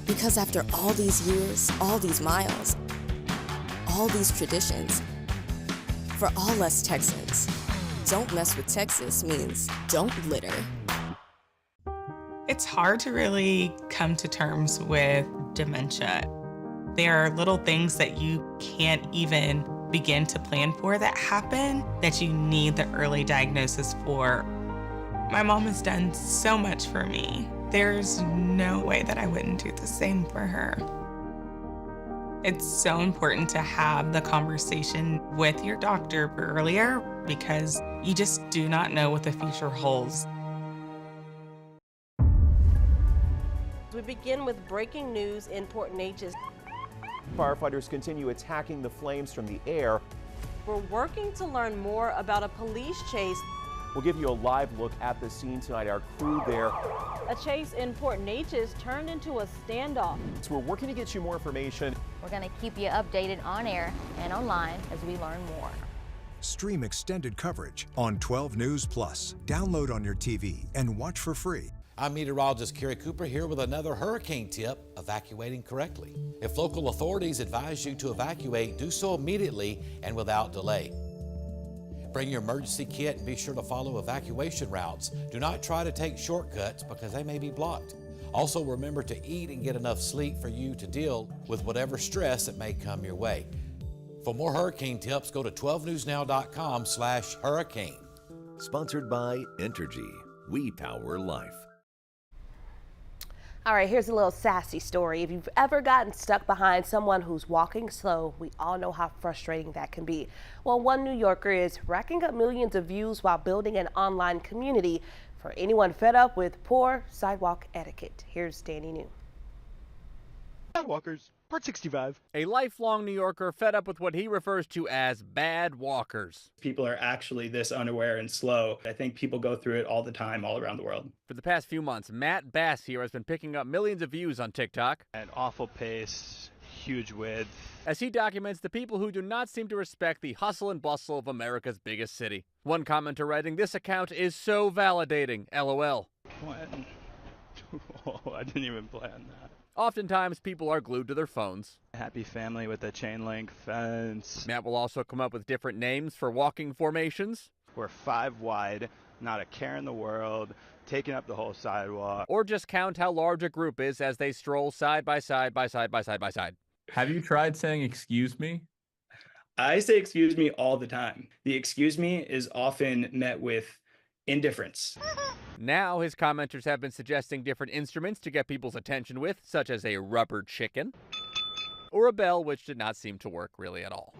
Speaker 9: Because after all these years, all these miles, all these traditions, for all us Texans, don't mess with Texas means don't litter.
Speaker 10: It's hard to really come to terms with dementia. There are little things that you can't even begin to plan for that happen that you need the early diagnosis for. My mom has done so much for me. There's no way that I wouldn't do the same for her. It's so important to have the conversation with your doctor earlier because you just do not know what the future holds.
Speaker 2: We begin with breaking news in Port Neches.
Speaker 4: Firefighters continue attacking the flames from the air.
Speaker 7: We're working to learn more about a police chase.
Speaker 4: We'll give you a live look at the scene tonight. Our crew there.
Speaker 7: A chase in Port Neches turned into a standoff.
Speaker 4: So we're working to get you more information.
Speaker 11: We're going to keep you updated on air and online as we learn more.
Speaker 17: Stream extended coverage on 12 News Plus. Download on your TV and watch for free.
Speaker 8: I'm meteorologist Kerry Cooper here with another hurricane tip, evacuating correctly. If local authorities advise you to evacuate, do so immediately and without delay. Bring your emergency kit and be sure to follow evacuation routes. Do not try to take shortcuts because they may be blocked. Also, remember to eat and get enough sleep for you to deal with whatever stress that may come your way. For more hurricane tips, go to 12newsnow.com/hurricane.
Speaker 22: Sponsored by Entergy. We power life.
Speaker 2: All right, here's a little sassy story. If you've ever gotten stuck behind someone who's walking slow, we all know how frustrating that can be. Well, one New Yorker is racking up millions of views while building an online community for anyone fed up with poor sidewalk etiquette. Here's Danny New.
Speaker 18: Sidewalkers, part 65.
Speaker 20: A lifelong New Yorker fed up with what he refers to as bad walkers.
Speaker 18: People are actually this unaware and slow. I think people go through it all the time, all around the world.
Speaker 20: For the past few months, Matt Bass here has been picking up millions of views on TikTok.
Speaker 18: An awful pace, huge width.
Speaker 20: As he documents the people who do not seem to respect the hustle and bustle of America's biggest city. One commenter writing, "This account is so validating, LOL."
Speaker 18: When? Oh, I didn't even plan that.
Speaker 20: Oftentimes, people are glued to their phones.
Speaker 18: Happy family with a chain link fence.
Speaker 20: Matt will also come up with different names for walking formations.
Speaker 18: We're 5 wide, not a care in the world, taking up the whole sidewalk.
Speaker 20: Or just count how large a group is as they stroll side by side by side by side by side.
Speaker 24: Have you tried saying excuse me?
Speaker 18: I say excuse me all the time. The excuse me is often met with indifference.
Speaker 20: Now his commenters have been suggesting different instruments to get people's attention with, such as a rubber chicken or a bell, which did not seem to work really at all.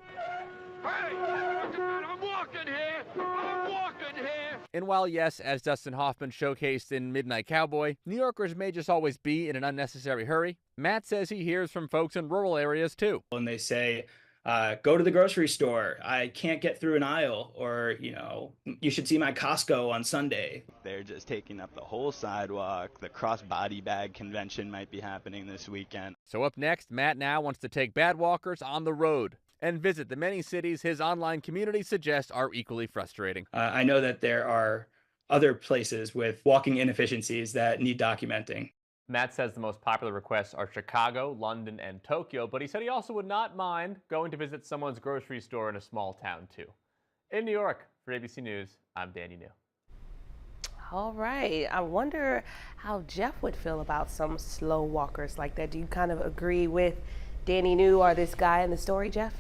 Speaker 25: Hey, I'm walking here. I'm walking here.
Speaker 20: And while yes, as Dustin Hoffman showcased in Midnight Cowboy, New Yorkers may just always be in an unnecessary hurry, Matt says he hears from folks in rural areas too.
Speaker 18: And they say, Go to the grocery store. I can't get through an aisle, or, you know, you should see my Costco on Sunday.
Speaker 5: They're just taking up the whole sidewalk. The cross-body bag convention might be happening this weekend.
Speaker 20: So up next, Matt now wants to take bad walkers on the road and visit the many cities his online community suggests are equally frustrating.
Speaker 18: I know that there are other places with walking inefficiencies that need documenting.
Speaker 12: Matt says the most popular requests are Chicago, London, and Tokyo, but he said he also would not mind going to visit someone's grocery store in a small town, too. In New York, for ABC News, I'm Danny New.
Speaker 2: All right. I wonder how Jeff would feel about some slow walkers like that. Do you kind of agree with Danny New or this guy in the story, Jeff?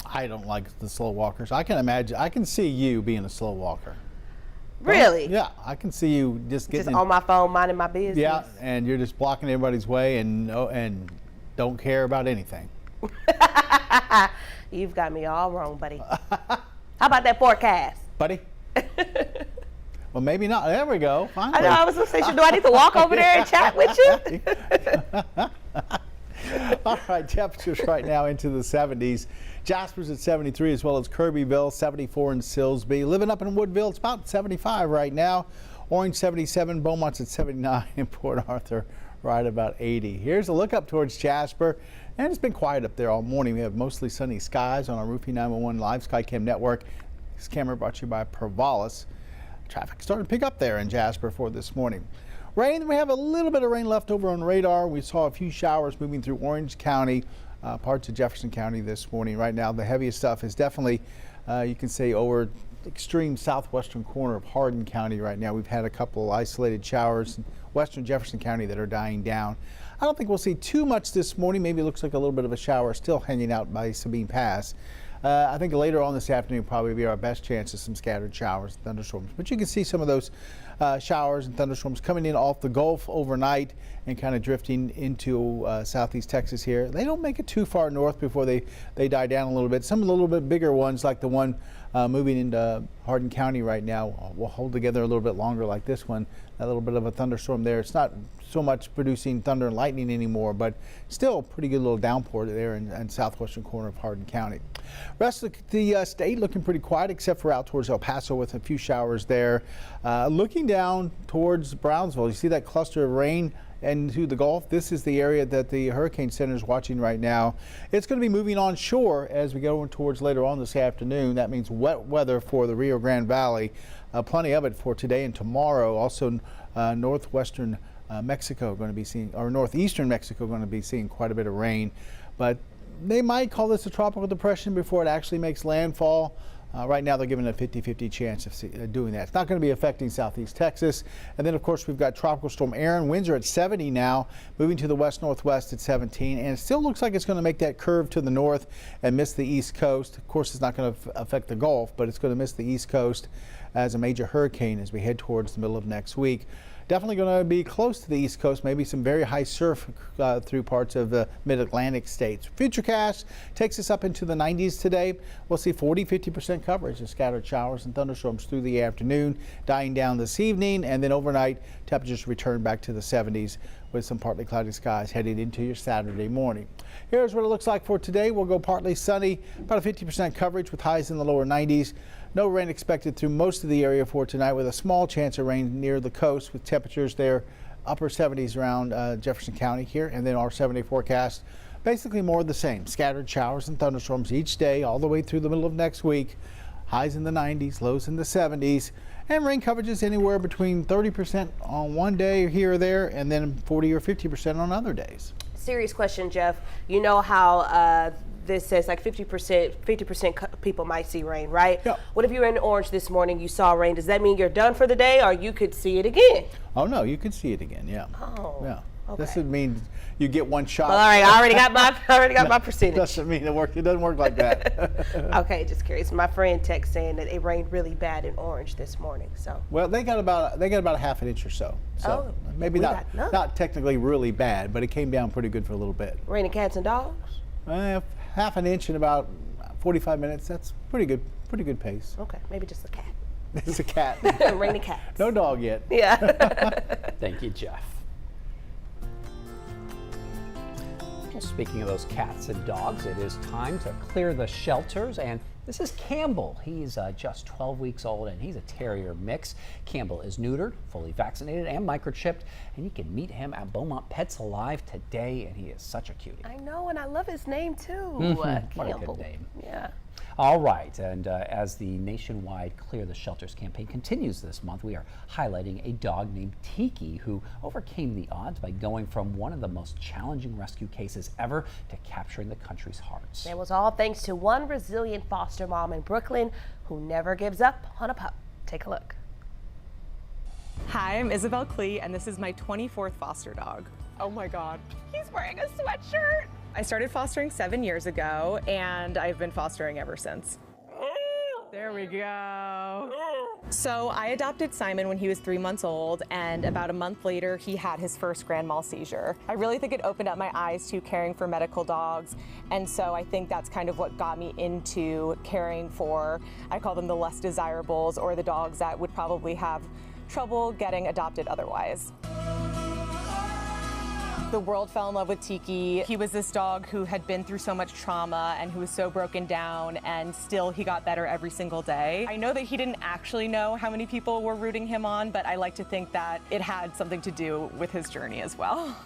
Speaker 6: I don't like the slow walkers. I can see you being a slow walker.
Speaker 2: Really?
Speaker 6: Yeah, I can see you just getting
Speaker 2: on my phone, minding my business.
Speaker 6: Yeah, and you're just blocking everybody's way and don't care about anything.
Speaker 2: You've got me all wrong, buddy. How about that forecast?
Speaker 6: Buddy? Well, maybe not. There we go. Finally.
Speaker 2: I know, I was going to say, do I need to walk over there and chat with you?
Speaker 6: All right, temperatures right now into the 70s. Jasper's at 73, as well as Kirbyville, 74 in Silsbee. Living up in Woodville, it's about 75 right now. Orange 77, Beaumont's at 79, and Port Arthur right about 80. Here's a look up towards Jasper, and it's been quiet up there all morning. We have mostly sunny skies on our Roofing 911 live Skycam network. This camera brought to you by Provalis. Traffic started to pick up there in Jasper for this morning. Rain, we have a little bit of rain left over on radar. We saw a few showers moving through Orange County, parts of Jefferson County this morning. Right now, the heaviest stuff is definitely, you can say, over the extreme southwestern corner of Hardin County right now. We've had a couple of isolated showers in western Jefferson County that are dying down. I don't think we'll see too much this morning. Maybe it looks like a little bit of a shower still hanging out by Sabine Pass. I think later on this afternoon probably be our best chance of some scattered showers and thunderstorms. But you can see some of those showers and thunderstorms coming in off the Gulf overnight and kind of drifting into southeast Texas here. They don't make it too far north before they die down a little bit. Some of the little bit bigger ones, like the one moving into Hardin County right now, will hold together a little bit longer, like this one. A little bit of a thunderstorm there. It's not so much producing thunder and lightning anymore, but still a pretty good little downpour there in southwestern corner of Hardin County. Rest of the state looking pretty quiet, except for out towards El Paso with a few showers there. Looking down towards Brownsville, you see that cluster of rain into the Gulf. This is the area that the Hurricane Center is watching right now. It's going to be moving on shore as we go towards later on this afternoon. That means wet weather for the Rio Grande Valley. Plenty of it for today and tomorrow. Also, northwestern Mexico going to be seeing, or northeastern Mexico going to be seeing quite a bit of rain. But they might call this a tropical depression before it actually makes landfall. Right now they're giving a 50-50 chance of doing that. It's not going to be affecting southeast Texas. And then, of course, we've got Tropical Storm Aaron. Winds are at 70 now, moving to the west-northwest at 17. And it still looks like it's going to make that curve to the north and miss the east coast. Of course, it's not going to affect the Gulf, but it's going to miss the east coast as a major hurricane as we head towards the middle of next week. Definitely going to be close to the East Coast, maybe some very high surf through parts of the mid-Atlantic states. Futurecast takes us up into the 90s today. We'll see 40-50% coverage of scattered showers and thunderstorms through the afternoon, dying down this evening, and then overnight temperatures return back to the 70s with some partly cloudy skies heading into your Saturday morning. Here's what it looks like for today. We'll go partly sunny, about a 50% coverage with highs in the lower 90s. No rain expected through most of the area for tonight, with a small chance of rain near the coast, with temperatures there upper 70s around Jefferson County here, and then our 7-day forecast basically more of the same. Scattered showers and thunderstorms each day all the way through the middle of next week. Highs in the 90s, lows in the 70s, and rain coverages anywhere between 30% on one day here or there, and then 40 or 50% on other days.
Speaker 2: Serious question, Jeff. You know how this says like 50% people might see rain, right?
Speaker 6: Yep.
Speaker 2: What if you were in Orange this morning, you saw rain? Does that mean you're done for the day, or you could see it again?
Speaker 6: Oh no, you could see it again, yeah.
Speaker 2: Oh,
Speaker 6: yeah.
Speaker 2: okay.
Speaker 6: This would mean you get one shot.
Speaker 2: Well, all right, I already got my percentage.
Speaker 6: Doesn't mean it works. It doesn't work like that.
Speaker 2: Okay, just curious. My friend texted saying that it rained really bad in Orange this morning. So.
Speaker 6: Well, they got about a half an inch or so. So maybe not technically really bad, but it came down pretty good for a little bit.
Speaker 2: Raining cats and dogs?
Speaker 6: Half an inch in about 45 minutes. That's pretty good pace.
Speaker 2: Okay, maybe just a cat.
Speaker 6: It's a cat.
Speaker 2: Raining cats.
Speaker 6: No dog yet.
Speaker 2: Yeah.
Speaker 1: Thank you, Jeff. Well, speaking of those cats and dogs, it is time to clear the shelters, and this is Campbell. He's just 12 weeks old, and he's a terrier mix. Campbell is neutered, fully vaccinated, and microchipped, and you can meet him at Beaumont Pets Alive today, and he is such a cutie.
Speaker 2: I know, and I love his name too.
Speaker 1: What a good name.
Speaker 2: Yeah.
Speaker 1: All right, and as the nationwide Clear the Shelters campaign continues this month, we are highlighting a dog named Tiki who overcame the odds by going from one of the most challenging rescue cases ever to capturing the country's hearts.
Speaker 2: It was all thanks to one resilient foster mom in Brooklyn who never gives up on a pup. Take a look.
Speaker 13: Hi, I'm Isabel Klee, and this is my 24th foster dog. Oh my God, he's wearing a sweatshirt. I started fostering 7 years ago, and I've been fostering ever since. There we go. So I adopted Simon when he was 3 months old, and about a month later, he had his first grand mal seizure. I really think it opened up my eyes to caring for medical dogs, and so I think that's kind of what got me into caring for, I call them the less desirables, or the dogs that would probably have trouble getting adopted otherwise. The world fell in love with Tiki. He was this dog who had been through so much trauma and who was so broken down, and still he got better every single day. I know that he didn't actually know how many people were rooting him on, but I like to think that it had something to do with his journey as well.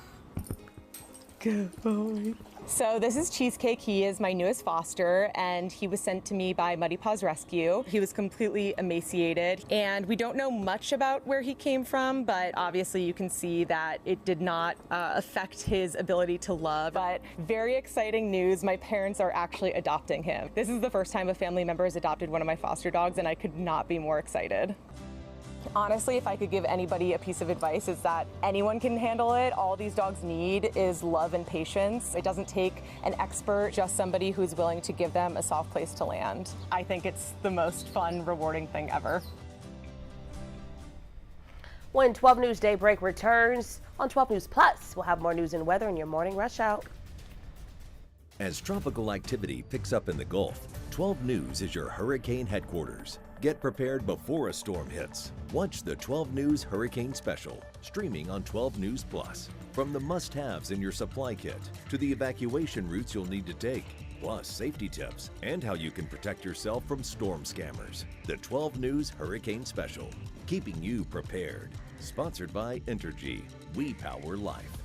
Speaker 13: Good boy. So this is Cheesecake. He is my newest foster, and he was sent to me by Muddy Paws Rescue. He was completely emaciated, and we don't know much about where he came from, but obviously you can see that it did not affect his ability to love. But very exciting news, my parents are actually adopting him. This is the first time a family member has adopted one of my foster dogs, and I could not be more excited. Honestly, if I could give anybody a piece of advice, is that anyone can handle it. All these dogs need is love and patience. It doesn't take an expert, just somebody who's willing to give them a soft place to land. I think it's the most fun, rewarding thing ever.
Speaker 2: When 12 News Daybreak returns on 12 News Plus, we'll have more news and weather in your morning rush hour.
Speaker 22: As tropical activity picks up in the Gulf, 12 News is your hurricane headquarters. Get prepared before a storm hits. Watch the 12 News Hurricane Special, streaming on 12 News Plus. From the must-haves in your supply kit to the evacuation routes you'll need to take, plus safety tips and how you can protect yourself from storm scammers. The 12 News Hurricane Special, keeping you prepared. Sponsored by Entergy. We power life.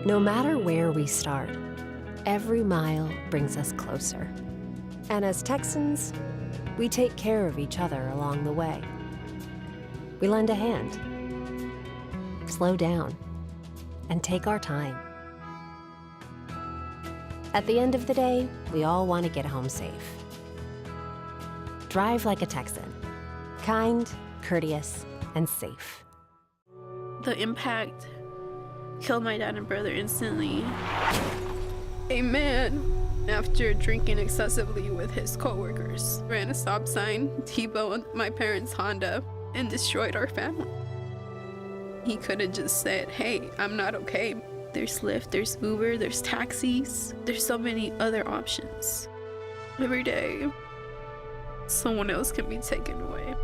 Speaker 14: No matter where we start, every mile brings us closer. And as Texans, we take care of each other along the way. We lend a hand, slow down, and take our time. At the end of the day, we all want to get home safe. Drive like a Texan. Kind, courteous, and safe.
Speaker 15: The impact killed my dad and brother instantly. A man, after drinking excessively with his coworkers, ran a stop sign, T-boned my parents' Honda, and destroyed our family. He could have just said, hey, I'm not okay. There's Lyft, there's Uber, there's taxis. There's so many other options. Every day, someone else can be taken away.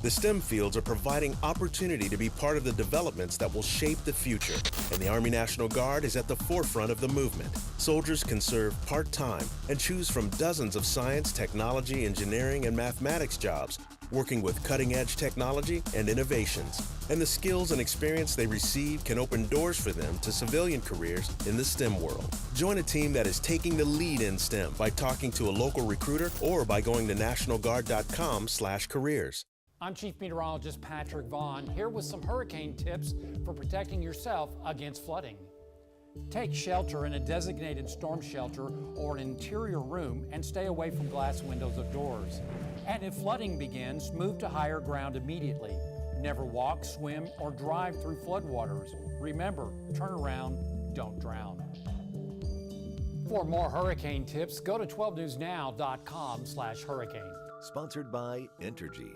Speaker 16: The STEM fields are providing opportunity to be part of the developments that will shape the future, and the Army National Guard is at the forefront of the movement. Soldiers can serve part-time and choose from dozens of science, technology, engineering, and mathematics jobs, working with cutting-edge technology and innovations. And the skills and experience they receive can open doors for them to civilian careers in the STEM world. Join a team that is taking the lead in STEM by talking to a local recruiter or by going to nationalguard.com/careers.
Speaker 19: I'm Chief Meteorologist Patrick Vaughn, here with some hurricane tips for protecting yourself against flooding. Take shelter in a designated storm shelter or an interior room and stay away from glass windows of doors. And if flooding begins, move to higher ground immediately. Never walk, swim, or drive through floodwaters. Remember, turn around, don't drown. For more hurricane tips, go to 12newsnow.com/hurricane.
Speaker 22: Sponsored by Entergy.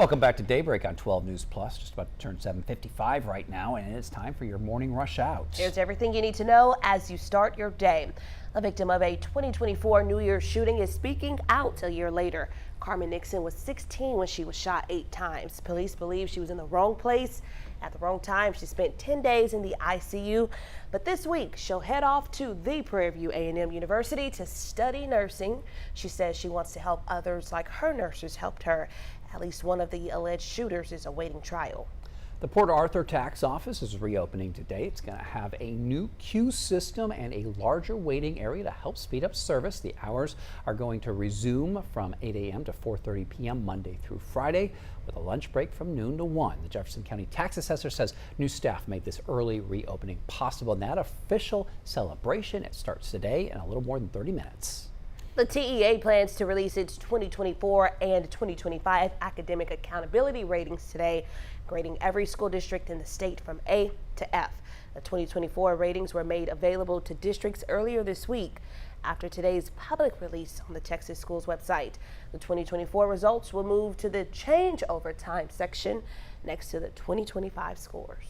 Speaker 1: Welcome back to Daybreak on 12 News Plus. Just about to turn 7:55 right now, and it's time for your morning rush out.
Speaker 2: Here's everything you need to know as you start your day. A victim of a 2024 New Year's shooting is speaking out a year later. Carmen Nixon was 16 when she was shot 8 times. Police believe she was in the wrong place at the wrong time. She spent 10 days in the ICU, but this week she'll head off to the Prairie View A&M University to study nursing. She says she wants to help others like her nurses helped her. At least one of the alleged shooters is awaiting trial.
Speaker 1: The Port Arthur tax office is reopening today. It's going to have a new queue system and a larger waiting area to help speed up service. The hours are going to resume from 8 a.m. to 4:30 p.m. Monday through Friday, with a lunch break from noon to 1. The Jefferson County tax assessor says new staff made this early reopening possible. And that official celebration, it starts today in a little more than 30 minutes.
Speaker 2: The TEA plans to release its 2024 and 2025 academic accountability ratings today, grading every school district in the state from A to F. The 2024 ratings were made available to districts earlier this week after today's public release on the Texas Schools website. The 2024 results will move to the changeover time section next to the 2025 scores.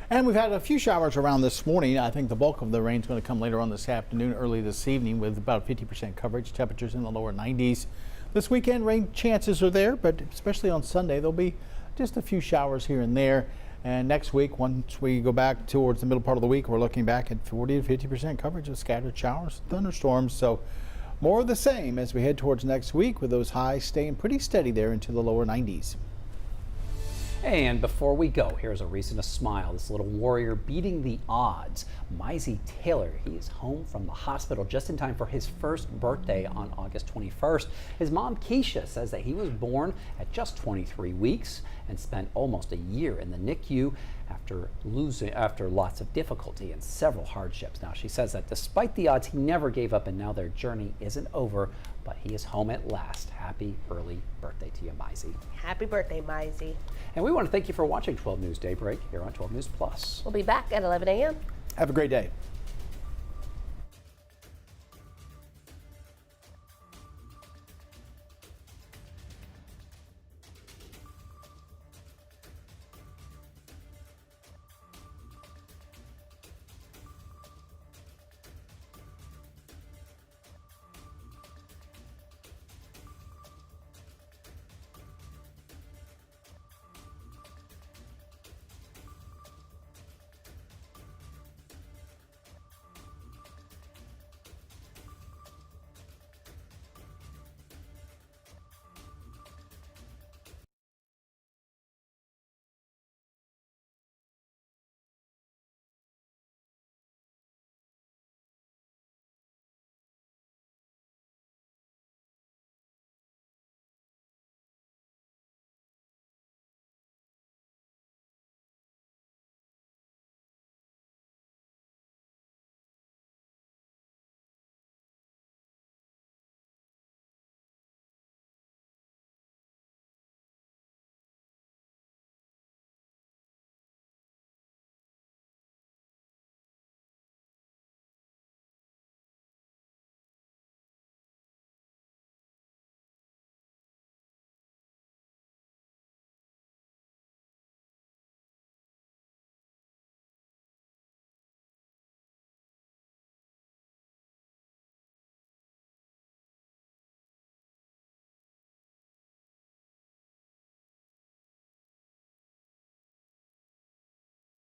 Speaker 6: And we've had a few showers around this morning. I think the bulk of the rain is going to come later on this afternoon, early this evening, with about 50% coverage. Temperatures in the lower 90s. This weekend, rain chances are there, but especially on Sunday, there'll be just a few showers here and there. And next week, once we go back towards the middle part of the week, we're looking back at 40 to 50% coverage of scattered showers, thunderstorms. So more of the same as we head towards next week, with those highs staying pretty steady there into the lower 90s.
Speaker 1: And before we go, here's a reason to smile. This little warrior beating the odds. Mizey Taylor, he is home from the hospital just in time for his first birthday on August 21st. His mom, Keisha, says that he was born at just 23 weeks and spent almost a year in the NICU after lots of difficulty and several hardships. Now, she says that despite the odds, he never gave up, and now their journey isn't over, but he is home at last. Happy early birthday to you, Mizey.
Speaker 2: Happy birthday, Mizey.
Speaker 1: And we want to thank you for watching 12 News Daybreak here on 12 News Plus.
Speaker 2: We'll be back at 11 a.m.
Speaker 6: Have a great day.